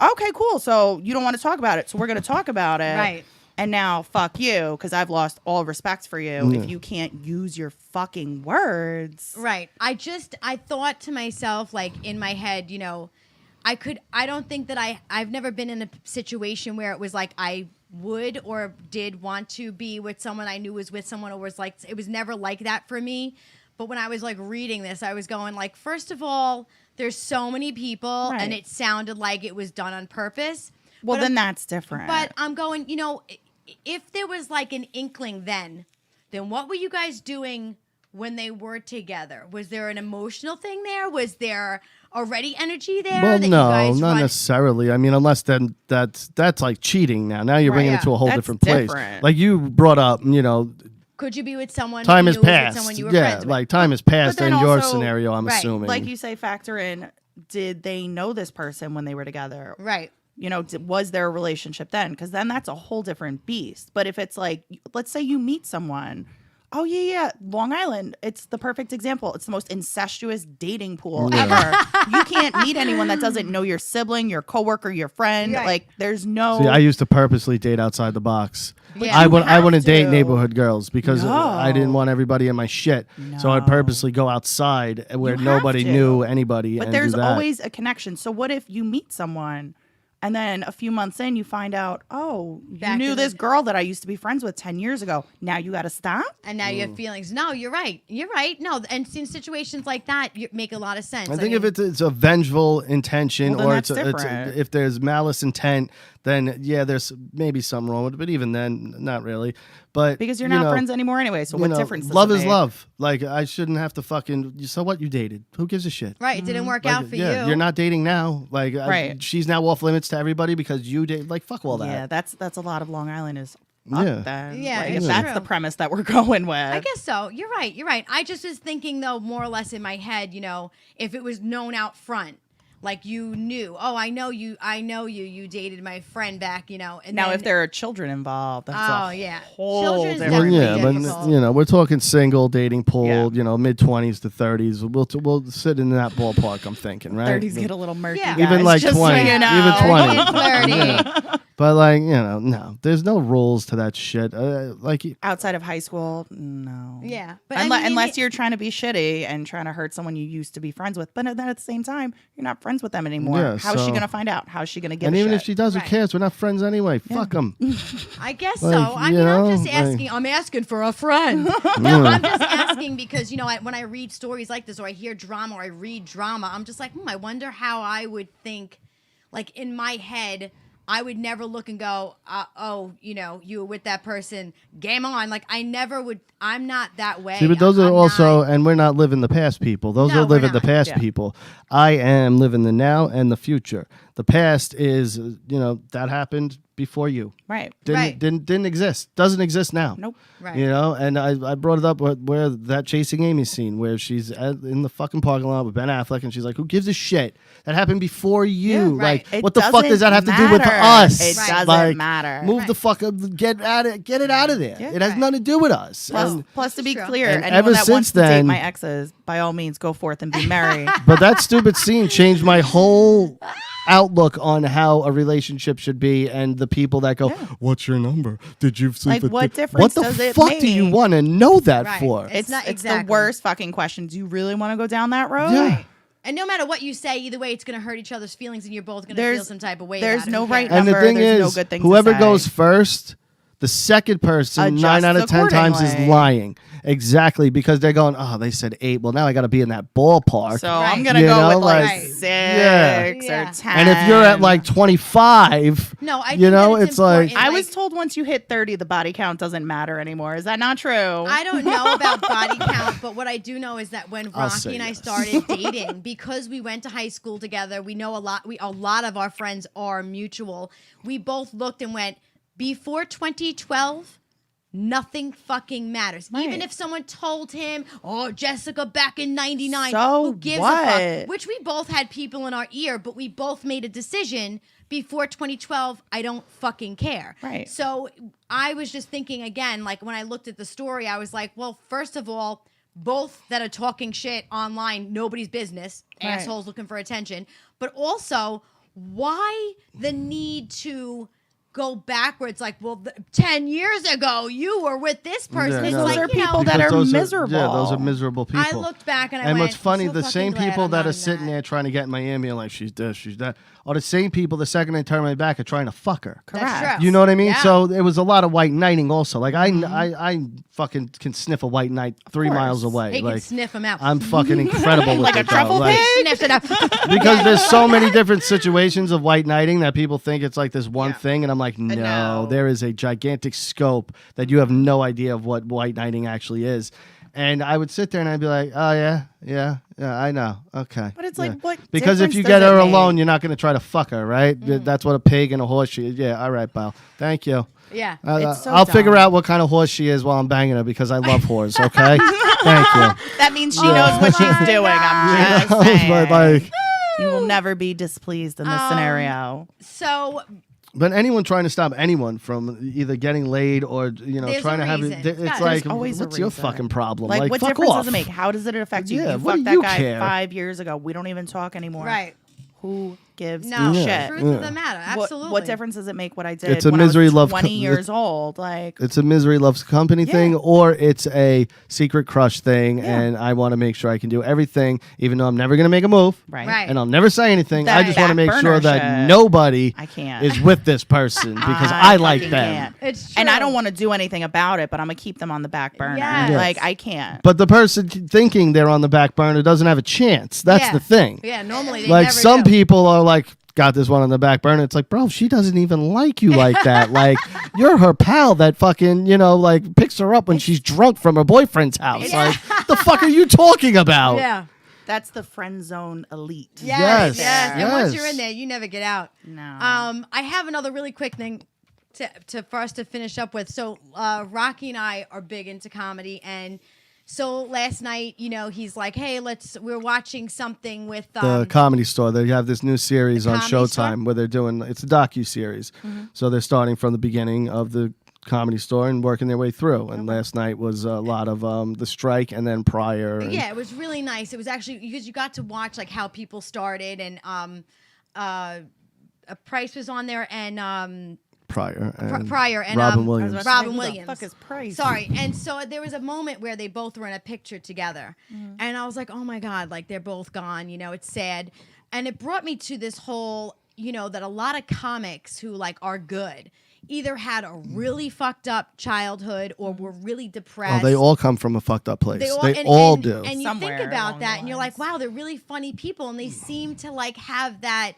okay, cool. So you don't want to talk about it. So we're going to talk about it. Right. And now fuck you because I've lost all respect for you if you can't use your fucking words. Right. I thought to myself, like in my head, I don't think that I've never been in a situation where it was like I would or did want to be with someone I knew was with someone, or was like, it was never like that for me. But when I was like reading this, I was going like, first of all, there's so many people and Right. it sounded like it was done on purpose. Well, But then I'm- that's different. But I'm going, if there was like an inkling then what were you guys doing when they were together? Was there an emotional thing there? Was there already energy there? Well, that no, you guys not run- necessarily. I mean, unless then that's like cheating now. Now you're Right, bringing yeah. it to a whole That's different place. different. Like you brought up, Could you be with someone? time you has knew was with passed. someone you were Yeah, friends with? like time has passed then in your also- scenario, I'm Right, assuming. like you say, factor in, did they know this person when they were together? Right. Was there a relationship then? Because then that's a whole different beast. But if it's like, let's say you meet someone, oh yeah, Long Island, it's the perfect example. It's the most incestuous dating pool ever. You can't meet anyone that doesn't know your sibling, your coworker, your friend. Right. Like, there's no. See, I used to purposely date outside the box. Yeah. I You wouldn't date to. neighborhood girls because No. I didn't want everybody in my shit. So I'd No. purposely go outside where You have nobody to. knew anybody. But and there's do that. always a connection. So what if you meet someone and then a few months in you find out, oh, you Back knew in this the- girl that I used to be friends with 10 years ago. Now you got to stop? And now you have feelings. No, you're right. You're right. No, and in situations like that, you make a lot of sense. I think if it's a vengeful intention Well, then or that's it's different. if there's malice intent, then yeah, there's maybe something wrong with it. But even then, not really. But Because you're you not know, friends anymore anyway. So you what know, difference does love it is make? love. Like I shouldn't have to fucking. So what? You dated? Who gives a shit? right, it didn't work Like, out for yeah, you. You're not dating now. Like Right. she's now off limits to everybody because you date. Like fuck all that. Yeah, that's a lot of Long Island is fuck Yeah. then. Yeah, Like, it's if that's true. the premise that we're going with. I guess so. You're right. You're right. I just was thinking though, more or less in my head, if it was known out front, like you knew, oh, I know you, you dated my friend back, and Now, then, if there are children involved, that's Oh, a yeah. whole Children's different Well, definitely yeah, beast. difficult. but we're talking single dating pool. Yeah. Mid 20s to 30s. We'll sit in that ballpark. I'm thinking, right? 30s get a little murky. Yeah. guys, Even like just 20, So you know. even 20. Flirty. But like, you know, no, there's no rules to that shit. Like Outside of high school, no. Yeah, but Unless you're trying to be shitty and trying to hurt someone you used to be friends with, but then at the same time, you're not friends with them anymore. Yeah, How is she so- gonna find out? How is she gonna give and a even shit? if she does, who Right. cares? We're not friends anyway. Fuck them. I guess Like, so. I you mean, I'm know, just like- asking. I'm asking for a friend. No, I'm just asking because when I read stories like this, or I hear drama, or I read drama, I'm just like, I wonder how I would think. Like in my head, I would never look and go, you were with that person, game on. Like I never would. I'm not that way. See, but those are I'm also, not- and we're not living the past people. Those No, are we're living the not. past Yeah. people. I am living the now and the future. The past is, that happened before you. Right. Didn't exist. Doesn't exist now. Nope. Right. And I brought it up where that Chasing Amy scene where she's in the fucking parking lot with Ben Affleck and she's like, who gives a shit? That happened before you. Yeah, right. Like, what the fuck does that have to do with matter. us? It Right. doesn't Like, matter. Move the fuck up, get it out of there. Yeah. It has Right. nothing to do with us. Plus, to be True. clear, And anyone ever that since wants to date then- my exes, by all means, go forth and be merry. But that stupid scene changed my whole outlook on how a relationship should be, and the people that go, "What's your number? Did you sleep Like, with what the-" difference What the does it fuck do you make? want to know that Right. for? It's not It's the exactly. worst fucking question. Do you really want to go down that road? Yeah. And no matter what you say, either way, it's going to hurt each other's feelings, and you're both going to There's- feel some type of way. there's about it. no Who right cares? And the number, thing there's no is, good thing to whoever say. goes first, the second person, 9 out of Adjusts 10 times is accordingly. lying. Exactly, because they're going, oh, they said 8. Well, now I got to be in that ballpark. So Right. I'm gonna You go know, with like like- 6 Yeah. or 10. and if you're at like 25, No, I think you know, that it's like, important, I was told once you hit 30, the body count doesn't matter anymore. Is that not true? I don't know about body count, but what I do know is that when I'll Rocky say and I yes. started dating, because we went to high school together, we know a lot. A lot of our friends are mutual. We both looked and went, before 2012. Nothing fucking matters. Right. Even if someone told him, "Oh, Jessica back in '99," So who gives a what? fuck? Which we both had people in our ear, but we both made a decision before 2012. I don't fucking care. Right. So I was just thinking again, like when I looked at the story, I was like, well, first of all, both that are talking shit online, nobody's business, Right. assholes looking for attention. But also, why the need to go backwards? Like, well, 10 years ago, you were with this person. Yeah, It's no. like, Those are you know, people that because are those miserable. Yeah, those are miserable people. I looked back and I And went, what's funny, I'm so the same fucking glad people I'm that not are in sitting that. there trying to get in Miami and like, she's this, she's that, are the same people the second they turn my back are trying to fuck her. That's Correct. true. You know what I mean? Yeah. So it was a lot of white knighting also. Like I fucking can sniff a white knight 3 course. miles away. He can like sniff them out. I'm fucking incredible with Like a it, though. truffle Like, pig? Sniffed it out. because there's so many different situations of white knighting that people think it's like this one Yeah. thing, and I'm like, no, No. there is a gigantic scope that you have no idea of what white knighting actually is. And I would sit there and I'd be like, oh yeah, I know, okay. But it's yeah. like, what Because if difference you does get it her make? alone, you're not going to try to fuck her, right? That's what a pig and a horse. Yeah, all right, pal. Thank you. Yeah. It's so I'll figure dumb. out what kind of horse she is while I'm banging her because I love whores. Okay, thank you. That means she knows what she's doing. I'm just saying. But like. You will never be displeased in this scenario. So But anyone trying to stop anyone from either getting laid or There's trying a to have reason. it, it's Yeah, like, there's always a what's your reason. fucking problem? Like, what fuck difference off. does it make? How does it affect you? Yeah, You what fucked do that you guy care? 5 years ago. We don't even talk anymore. right. Who gives No, a the shit? truth of the matter. Absolutely. What difference does it make what I did It's a when misery I was love 20 co- years old? Like, It's a misery loves company Yeah. thing, or it's a secret crush thing, Yeah. and I want to make sure I can do everything, even though I'm never going to make a move, right. Right. and I'll never say anything. I That just want to back make sure burner that shit. nobody I can't. is with this person because I like fucking them. can't. It's true. And I don't want to do anything about it, but I'm going to keep them on the back burner. Yes. Like, I can't. But the person thinking they're on the back burner doesn't have a chance. That's Yeah. the thing. Yeah, normally they Like never some do. people are like, got this one on the back burner. It's like, bro, she doesn't even like you like that. Like, you're her pal that fucking, like picks her up when she's drunk from her boyfriend's house. Yeah. Like, the fuck are you talking about? Yeah. That's the friend zone elite. Yes. Yes. And once Yes. you're in there, you never get out. No. I have another really quick thing for us to finish up with. So Rocky and I are big into comedy, and so last night, he's like, "Hey, we're watching something with The Comedy Store. They have this new series The on Comedy Showtime Store? where they're doing, it's a docu-series. So they're starting from the beginning of the Comedy Store and working their way through. And last night was a lot of the strike and then prior. And Yeah, it was really nice. It was actually because you got to watch like how people started, and Price was on there, and Pryor and Pryor and Robin I was Williams. about to say, Robin who the Williams. fuck is Price? Sorry. And so there was a moment where they both were in a picture together. Mm-hmm. And I was like, oh my God, like they're both gone. You know, it's sad. And it brought me to this whole, you know, that a lot of comics who like are good either had a really fucked up childhood or were really Oh, depressed. they all come from a fucked up place. They and- all and- do. And you Somewhere think about along that the and you're like, lines. wow, they're really funny people and they seem to like have that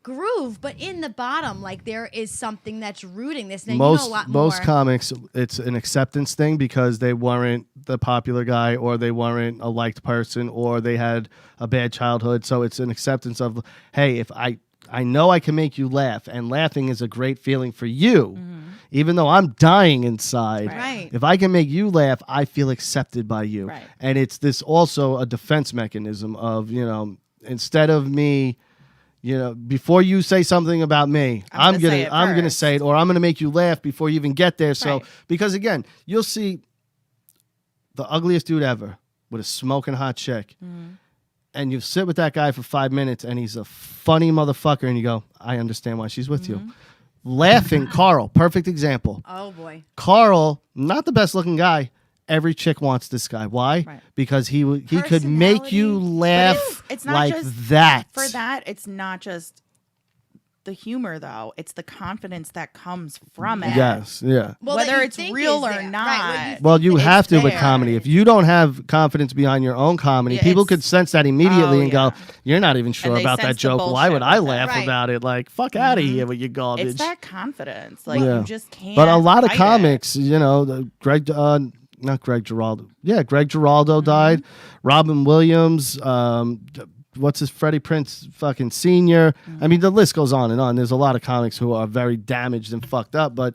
groove, but in the bottom, like there is something that's rooting this. Now, you know a lot more. Most comics, it's an acceptance thing because they weren't the popular guy or they weren't a liked person or they had a bad childhood. So it's an acceptance of, hey, if I know I can make you laugh, and laughing is a great feeling for you, even though I'm dying inside. Right. If I can make you laugh, I feel accepted by you. Right. And it's this also a defense mechanism of, you know, instead of me, you know, before you say something about me, I'm gonna say it, or I'm gonna make you laugh before you even get there. So Right. because again, you'll see the ugliest dude ever with a smoking hot chick, and you sit with that guy for 5 minutes, and he's a funny motherfucker, and you go, I understand why she's with you. Laughing, Carl, perfect example. Oh boy. Carl, not the best looking guy. Every chick wants this guy. Why? Right. Because he could make you Personality. laugh It's not like just that. For that, it's not just the humor, though. It's the confidence that comes from it. Yes, yeah. Well, Whether that you it's think real is or there. not. Right, Well, you It's have to with there. comedy. If you don't have confidence behind your own comedy, Yeah, people it's- could sense that immediately Oh, and go, yeah. "You're not even sure they about that sense the joke. Why would bullshit I with it." laugh Right. about it? Like, fuck out of here with your garbage." It's that confidence. Like, Yeah. you just can't. But a lot of fight it. comics, you know, not Greg Giraldo. Yeah, Greg Giraldo died. Robin Williams. What's his Freddie Prinze fucking senior. I mean, the list goes on and on. There's a lot of comics who are very damaged and fucked up. But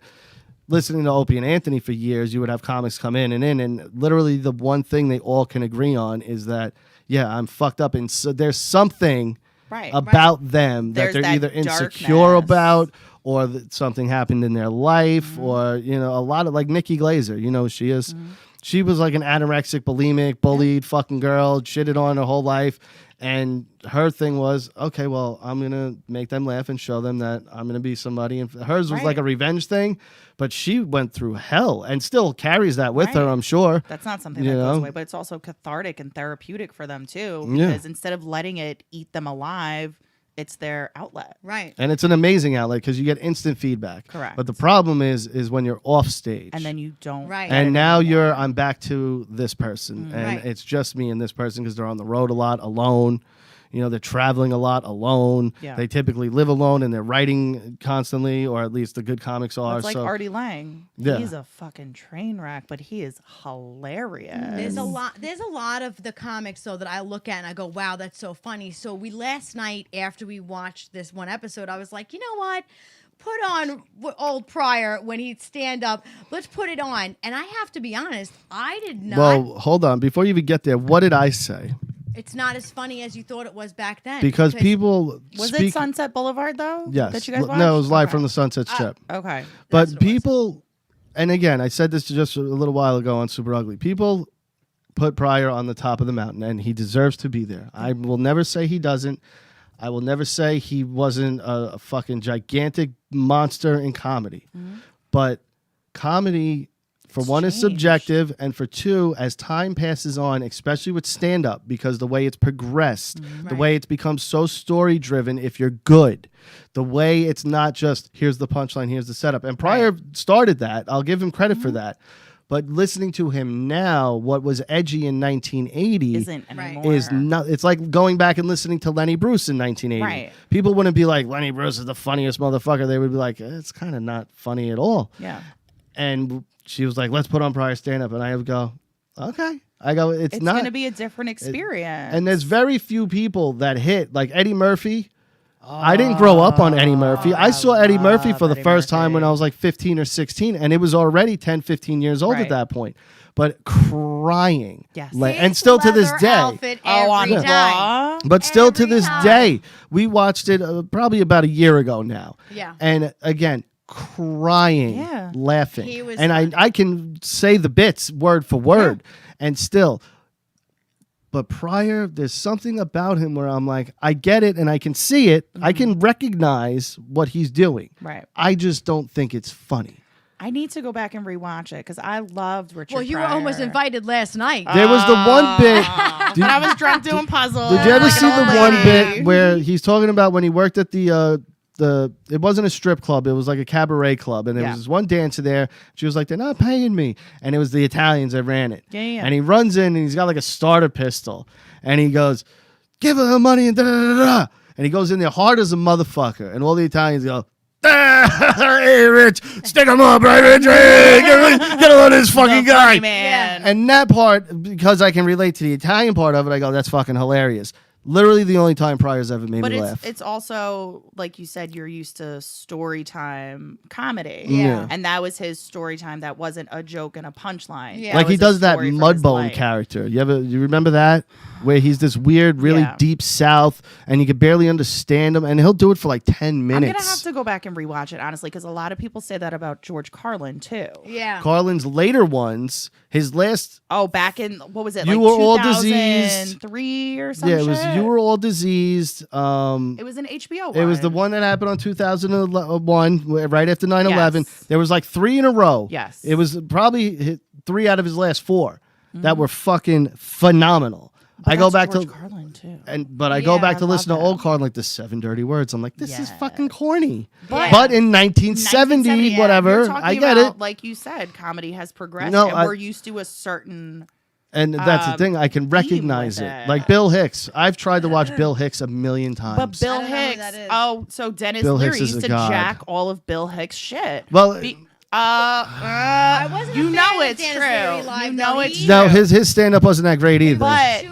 listening to Opie and Anthony for years, you would have comics come in, and literally the one thing they all can agree on is that, yeah, I'm fucked up, and so there's something Right. about them that There's they're that either insecure darkness. about, or that something happened in their life, or, you know, a lot of, like Nikki Glazer, you know who she is. She was like an anorexic, bulimic, bullied fucking girl, shitted on her whole life. And her thing was, okay, well, I'm going to make them laugh and show them that I'm going to be somebody. And hers was Right. like a revenge thing, but she went through hell and still carries that with her, Right. I'm sure. That's not something You that goes know? away, but it's also cathartic and therapeutic for them, too. Yeah. Because instead of letting it eat them alive, it's their outlet. Right. And it's an amazing outlet because you get instant feedback. Correct. But the problem is when you're off stage. And then you don't. Right. get And it now anymore. I'm back to this person, and Right. it's just me and this person because they're on the road a lot alone. You know, they're traveling a lot alone. Yeah. They typically live alone, and they're writing constantly, or at least the good comics are. It's like so Artie Lang. Yeah. He's a fucking train wreck, but he is hilarious. There's a lot of the comics though that I look at and I go, wow, that's so funny. So last night after we watched this one episode, I was like, you know what? Put on old Pryor when he'd stand up. Let's put it on. And I have to be honest, I did not. well, hold on. Before you even get there, what did I say? It's not as funny as you thought it was back then. Because people Was speak. it Sunset Boulevard though? Yes. That you guys watched? No, it was live Okay. from the Sunset Strip. Okay. But That's what it was. people, and again, I said this just a little while ago on Super Ugly. People put Pryor on the top of the mountain, and he deserves to be there. I will never say he doesn't. I will never say he wasn't a fucking gigantic monster in comedy. But comedy, for one, is changed. subjective, and for two, as time passes on, especially with stand-up, because the way it's progressed, the Right. way it's become so story-driven, if you're good, the way it's not just, here's the punchline, here's the setup. And Pryor started that. I'll give him credit for that. But listening to him now, what was edgy in 1980 Isn't Right. anymore. is not. It's like going back and listening to Lenny Bruce in 1980. Right. People wouldn't be like, Lenny Bruce is the funniest motherfucker. They would be like, it's kind of not funny at all. Yeah. And she was like, let's put on Pryor stand-up. And I would go, okay. I go, it's It's not. going to be a different experience. And there's very few people that hit. Like Eddie Murphy. I didn't grow up on Eddie Murphy. I saw Eddie Murphy for the Eddie first time when Murphy. I was like 15 or 16, and it was already 10, 15 years old at Right. that point. But crying. Yes. And His still to this leather day. outfit Oh, on every time. Raw? But still to Every this time. day, we watched it probably about a year ago now. Yeah. And again, crying, Yeah. laughing. He was and funny. I can say the bits word for word and still. But Pryor, there's something about him where I'm like, I get it and I can see it. I can recognize what he's doing. Right. I just don't think it's funny. I need to go back and rewatch it because I loved Richard Well, you were Pryor. almost invited last night. There was the one bit. But I was drunk doing puzzles. Did you ever like see an the old one lady. bit where he's talking about when he worked at the it wasn't a strip club, it was like a cabaret club, and there was this one dancer there. She was like, they're not paying me, and it was the Italians that ran it. Yeah. And he runs in and he's got like a starter pistol, and he goes, give her money and da da da da. And he goes in there hard as a motherfucker, and all the Italians go, hey, Rich, stick him up, right, Rich? Hey, get a load of this fucking The guy. funny man. And that part, because I can relate to the Italian part of it, I go, that's fucking hilarious. Literally the only time Pryor's ever made But me it's laugh. it's also, like you said, you're used to story time comedy. Yeah. And that was his story time. That wasn't a joke and a punchline. Yeah. That Like he was a does that story from his Mudbone life. character. You remember that? Where he's this weird, really Yeah. deep South, and you can barely understand him, and he'll do it for like 10 minutes. I'm going to have to go back and rewatch it, honestly, because a lot of people say that about George Carlin, too. Yeah. Carlin's later ones, his last, Oh, back in, what was it, You like Were All Diseased. 2003 or something? yeah, it was You Were All Diseased. It was an HBO one. It was the one that happened on 2001, right after 9/11. Yes. There was like 3 in a row. Yes. It was probably 3 out of his last 4 Mm-hmm. that were fucking phenomenal. But I go that's back George to Carlin, too. But I go Yeah, back to I listen to love old him. Carlin, like the 7 dirty words. I'm like, this is Yes. fucking corny. But- But in 1970, 1970, whatever, you're talking I get about, it. Like you said, comedy has progressed, No, and I- we're used to a certain. And that's the thing. I can recognize with it. it. Like Bill Hicks. I've tried to watch Bill Hicks a million times. But Bill I don't know who Hicks. that is. Oh, so Dennis Bill Leary Hicks is used a to god. jack all of Bill Hicks' shit. Well, I wasn't you a know fan of it's Dennis true. Leary live, You though. know He- it's no, true. his stand-up wasn't that great either.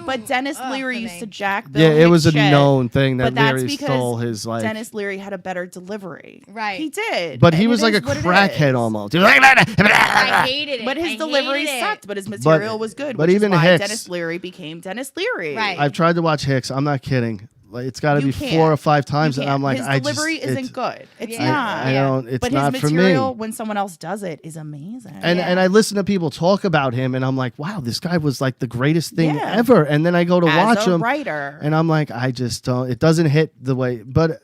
But Dennis Ugh, Leary for used me. to jack Bill yeah, Hicks' it was a shit, known thing that but that's Leary because stole his like. Dennis Leary had a better delivery. Right. He did. But he And was it like a is what it crackhead is. almost. He was like, I hated it. But his I delivery hated it. sucked, but his material was good. but which even is why Hicks- Dennis Leary became Dennis Leary. Right. I've tried to watch Hicks. I'm not kidding. Like it's got to You be can't. 4 or 5 times, You and I'm can't. like, his I delivery just, isn't it's, good. It's Yeah. not. I don't. It's but not his for material, me. when someone else does it, is amazing. And Yeah. and I listen to people talk about him, and I'm like, wow, this guy was like the greatest thing Yeah. ever. And then I go to as watch a him, writer, and I'm like, I just don't. It doesn't hit the way. But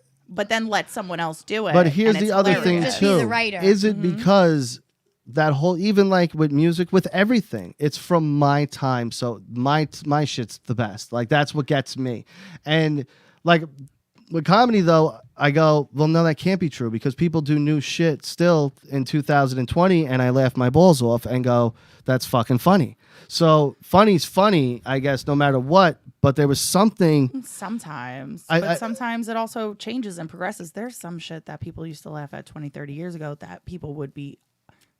then let someone else do it. here's and the it's other hilarious. thing Just be too. the writer. Is it because that whole, even like with music, with everything, it's from my time, so my shit's the best. Like that's what gets me. And like with comedy though, I go, well, no, that can't be true because people do new shit still in 2020, and I laugh my balls off and go, that's fucking funny. So funny's funny, I guess, no matter what. But there was something. Sometimes. I- But sometimes it also changes and progresses. There's some shit that people used to laugh at 20, 30 years ago that people would be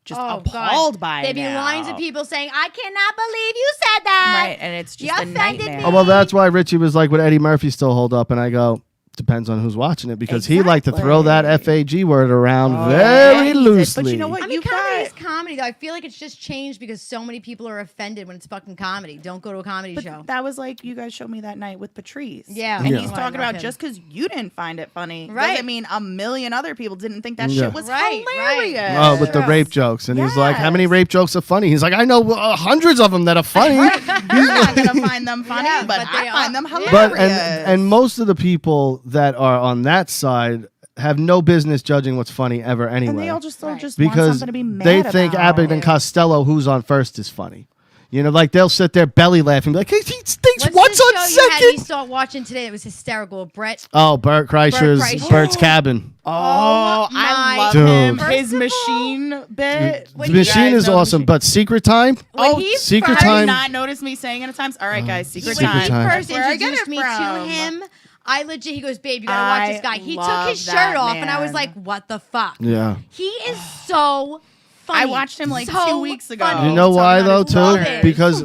just Oh, appalled God. by There'd be now. lines of people saying, I cannot believe you said that. Right, and it's You just a offended nightmare. me. Oh, well, that's why Richie was like, would Eddie Murphy still hold up? And I go, depends on who's watching it because he liked to throw that FAG word around Yeah, very he did. loosely. But you know what? I mean, You comedy is got... comedy, though. I feel like it's just changed because so many people are offended when it's fucking comedy. Don't go to a comedy show. But that was like you guys showed me that night with Patrice. Yeah. And Yeah. he's Oh, I talking love about him. just because you didn't find it funny Right. doesn't mean a million other people didn't think that Yeah. shit was Right, right. hilarious. Oh, with the Yes. rape jokes. And he's like, how many Yes. rape jokes are funny? He's like, I know hundreds of them that are funny. You're not gonna find them funny, Yeah, but but I they find are. them Yeah. hilarious. But and most of the people that are on that side have no business judging what's funny ever anyway. and they all just Right. want because something to be mad they think about. Abbott and Costello, who's on first, is funny. You know, like they'll sit there belly laughing, like, hey, he thinks what's the on show you had me second? start watching today that was hysterical? Brett. Oh, Bert Kreischer's Kreischer. Bert's Cabin. Oh, my I love Dude. him. First His of all- machine bit. When The you machine guys is know the awesome, machine. but Secret Time. When Oh, he Secret first, Have Time. you not noticed me saying it at times? All right, guys, Secret Secret Time. Time. When he first Where I get introduced it me to from. him, I legit, he goes, babe, you gotta watch I this guy. He took love his shirt that off, and I was man. like, what the fuck? Yeah. He is so funny. I watched him like So 2 weeks ago. funny. You know talking why about though his too? waters. Because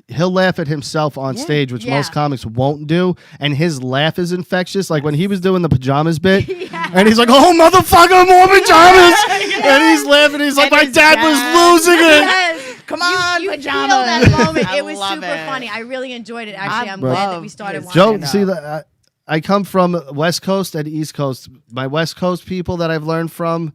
he'll laugh at himself on stage, which Yeah. most comics won't do, and his laugh is infectious. Like when he was doing the pajamas bit, and he's like, "Oh motherfucker, more pajamas!" and he's laughing. He's like, And "My his dad dad. was losing it." Yes. Come on, you pajamas. feel that moment. I It was love super it. funny. I really enjoyed it. Actually, I I'm glad that love we started his watching Joe, it. see that I come from West Coast and East Coast. My West Coast people that I've learned from,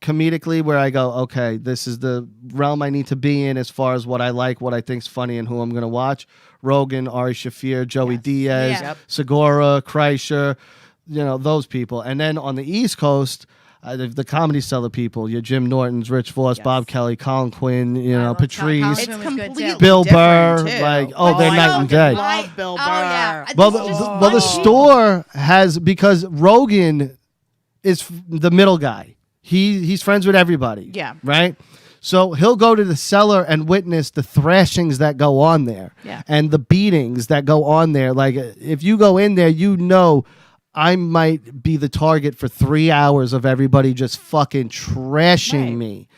comedically where I go, okay, this is the realm I need to be in as far as what I like, what I think's funny, and who I'm going to watch. Rogan, Ari Shaffir, Joey Diaz, Yeah. Segura, Kreischer, those people. And then on the East Coast, the Comedy Cellar people, your Jim Nortons, Rich Voss, Bob Kelly, Colin Quinn, love Patrice, Colin It's Quinn was good, too. completely Bill different, Burr, too. like, Oh, they're I night and day. love Bill Burr. Yeah. Well, This is just the funny. store has, because Rogan is the middle guy. He's friends with everybody. Yeah. Right? So he'll go to the cellar and witness the thrashings that go on there. Yeah. And the beatings that go on there. Like, if you go in there, I might be the target for 3 hours of everybody just fucking trashing Right. me.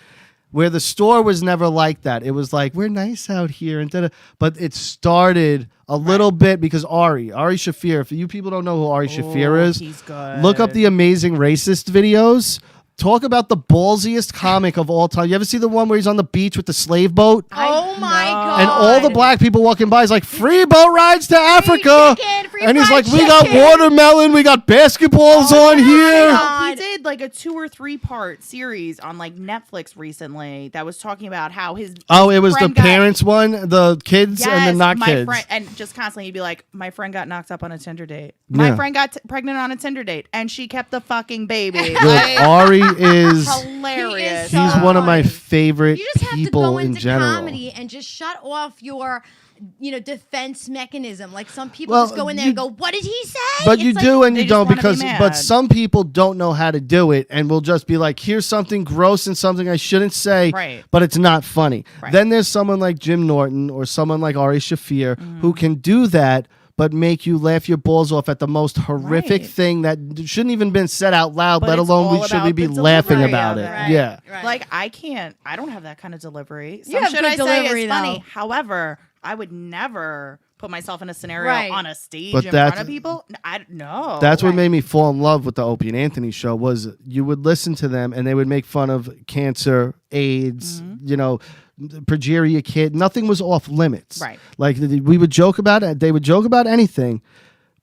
Where the store was never like that. It was like, we're nice out here. But it started a little bit because Ari Shaffir, if you people don't know who Ari Shaffir is, He's good. look up the Amazing Racist videos. Talk about the ballsiest comic of all time. You ever see the one where he's on the beach with the slave boat? Oh my God. And all the black people walking by is like, free boat rides to Africa. chicken, free and he's fried like, we got chicken." watermelon, we got basketballs on here. He did like a 2 or 3 part series on like Netflix recently that was talking about how his Oh, it was the friend got- parents one, the kids and the not my kids. friend, and just constantly he'd be like, my friend got knocked up on a Tinder date. My Yeah. friend got pregnant on a Tinder date, and she kept the fucking baby. Dude, Like, Ari is hilarious. so he's one of my funny. favorite You just have to people go in into general. comedy and just shut off your, defense mechanism. Like some people Well, just go in there you- and go, "What did he say?" But you It's do like, and they you just don't wanna be because mad. but some people don't know how to do it and will just be like, here's something gross and something I shouldn't say, Right. but it's not funny. Right. Then there's someone like Jim Norton or someone like Ari Shaffir who can do that but make you laugh your balls off at the most horrific Right. thing that shouldn't even been said out loud, But let it's alone all we should about be the laughing delivery about of it. it. Right, Yeah. right. Like I don't have that kind of delivery. You Some have shit good I say delivery, is funny. though. However, I would never put myself in a scenario Right. on a stage But in that's- front of people. I know. That's what Right. made me fall in love with the Opie and Anthony show was you would listen to them and they would make fun of cancer, AIDS, progeria kid. Nothing was off limits. Right. Like we would joke about it. They would joke about anything,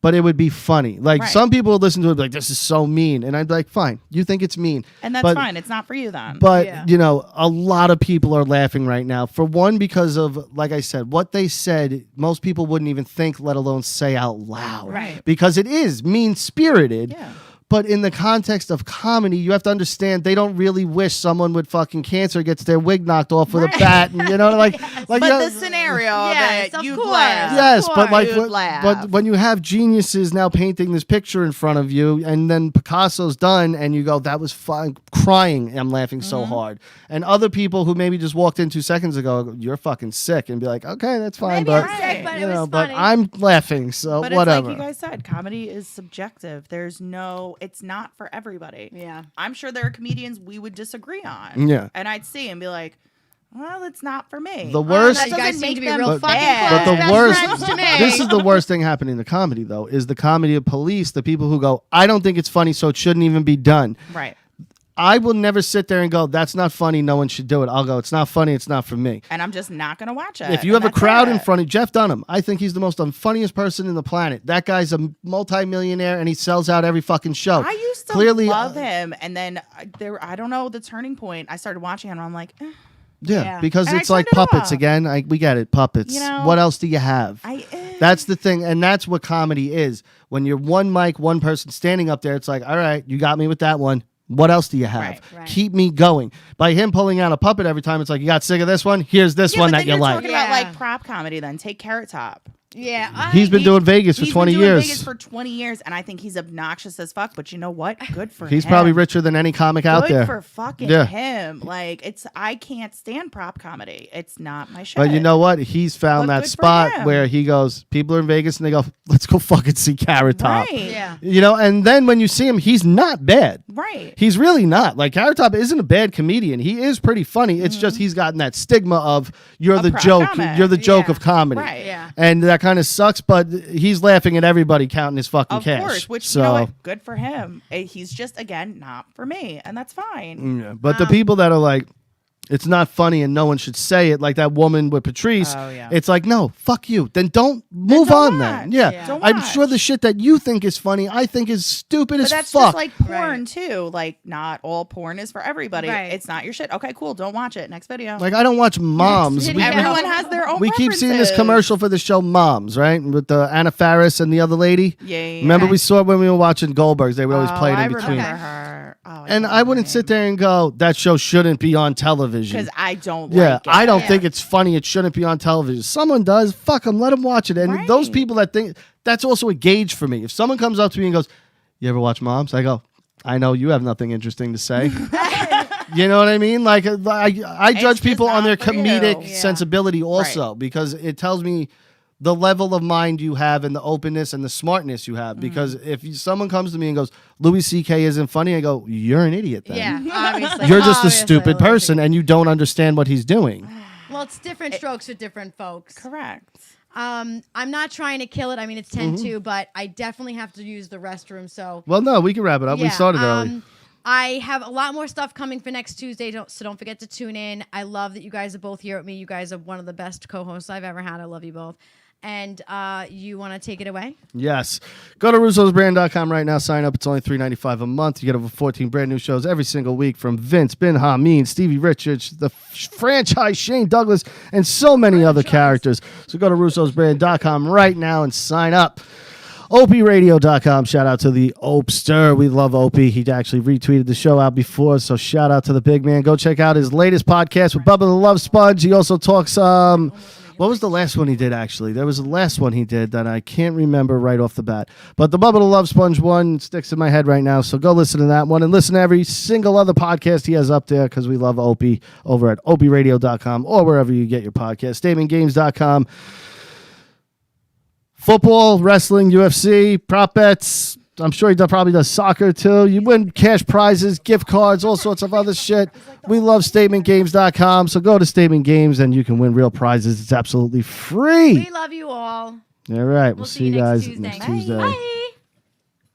but it would be funny. Like Right. some people would listen to it and be like, this is so mean. And I'd be like, fine, you think it's mean. and that's but, fine. It's not for you then. But, Yeah. a lot of people are laughing right now. For one, because of, like I said, what they said, most people wouldn't even think, let alone say out loud. Right. Because it is mean-spirited. Yeah. But in the context of comedy, you have to understand they don't really wish someone with fucking cancer gets their wig knocked off with a Right. bat. And, like but you know- the scenario Yes, of of it, you'd course. laugh. Yes, but like, You'd laugh. but when you have geniuses now painting this picture in front of you, and then Picasso's done, and you go, "That was fun," crying, I'm laughing so Mm-hmm. hard. And other people who maybe just walked in 2 seconds ago, "You're fucking sick," and be like, "Okay, that's fine," Maybe but I'm sick, but you it was know, but funny. I'm laughing, so But whatever. it's like you guys said, comedy is subjective. It's not for everybody. Yeah. I'm sure there are comedians we would disagree on. Yeah. And I'd see and be like, well, it's not for me. The worst- That You guys doesn't seem make to be them real fucking bad. close But the best worst, friends to me. this is the worst thing happening to comedy, though, is the comedy of police, the people who go, I don't think it's funny, so it shouldn't even be done. Right. I will never sit there and go, that's not funny, no one should do it. I'll go, it's not funny, it's not for me. And I'm just not going to watch it. If you have a and that's crowd in it. front of Jeff Dunham, I think he's the most unfunniest person in the planet. That guy's a multimillionaire and he sells out every fucking show. I used to Clearly, love him. And then I don't know, the turning point, I started watching him and I'm like, Yeah, Yeah. because And I it's like turned it puppets off. again. We get it, puppets. You know, what else do you have? eh. That's the thing, and that's what comedy is. When you're one mic, one person standing up there, it's like, all right, you got me with that one. What else do you have? Right. Right. Keep me going. By him pulling out a puppet every time, it's like, you got sick of this one? Here's this Yeah, one but that then you you're like. talking about Yeah. like prop comedy then. Take Carrot Top. Yeah. He's been doing Vegas for He's 20 been doing years. Vegas for 20 years, and I think he's obnoxious as fuck. But you know what? Good for him. He's probably richer than any comic out Good there. for fucking Yeah. him. Like I can't stand prop comedy. It's not my shit. But you know what? He's found But that good for spot him. where he goes, people are in Vegas and they go, let's go fucking see Carrot Top. Right. Yeah. And then when you see him, he's not bad. Right. He's really not. Like, Carrot Top isn't a bad comedian. He is pretty funny. It's just he's gotten that stigma of you're A the prop joke. comic. You're the joke Yeah. of comedy. Right. Yeah. And that kind of sucks, but he's laughing at everybody counting his fucking Of cash. course, which so, you know what? Good for him. He's just again not for me, and that's fine. yeah. But the people that are like, it's not funny and no one should say it, like that woman with Patrice. Oh, yeah. It's like, no, fuck you. Then don't move don't on then. watch. Yeah. Yeah. Don't I'm watch. sure the shit that you think is funny, I think is stupid But as that's fuck. just like porn Right. too. Like not all porn is for everybody. Right. It's not your shit. Okay, cool. Don't watch it. Next video. Like, I don't watch Moms. video. Everyone has their own. We keep seeing this preferences. commercial for the show Moms, right? With Anna Faris and the other lady. Yeah. Remember Okay. we saw it when we were watching Goldbergs. They would always play it I in between. remember her. Oh, And I wouldn't sit there and go, that show shouldn't be on television. because I don't. Yeah, like it. I don't Yeah. think it's funny. It shouldn't be on television. Someone does, fuck them, let them watch it. And Right. those people that think, that's also a gauge for me. If someone comes up to me and goes, you ever watch Moms? I go, I know you have nothing interesting to say. You know what I mean? Like, I judge just people on their not for you. comedic Yeah. sensibility also because it tells me the level of mind you have and the openness and the smartness you have. Because if someone comes to me and goes, Louis C.K. isn't funny, I go, you're an idiot then. Yeah, obviously. You're just a Obviously, stupid Lucy. person and you don't understand what he's doing. Well, it's different strokes for different folks. Correct. I'm not trying to kill it. I mean, it's 10 Mm-hmm. to, but I definitely have to use the restroom. So Well, no, we can wrap it up. We yeah, started early. I have a lot more stuff coming for next Tuesday, so don't forget to tune in. I love that you guys are both here with me. You guys are one of the best co-hosts I've ever had. I love you both. And you want to take it away? Yes. Go to russosbrand.com right now. Sign up. It's only $3.95 a month. You get over 14 brand new shows every single week from Vince, Ben Hameen, Stevie Richards, the franchise Shane Douglas, and so many other characters. So go to russosbrand.com right now and sign up. OPRadio.com. Shout out to the Opster. We love Opie. He actually retweeted the show out before, so shout out to the big man. Go check out his latest podcast with Bubba the Love Sponge. He also talks what was the last one he did, actually? There was the last one he did that I can't remember right off the bat. But the Bubba the Love Sponge one sticks in my head right now, so go listen to that one and listen to every single other podcast he has up there because we love Opie over at opradio.com or wherever you get your podcast. StatementGames.com. Football, wrestling, UFC, prop bets. I'm sure he probably does soccer too. You win cash prizes, gift cards, all sorts of other shit. We love StatementGames.com. So go to Statement Games and you can win real prizes. It's absolutely free. We love you all. All right. We'll We'll see see you you next guys Tuesday. next Bye. Tuesday. Bye.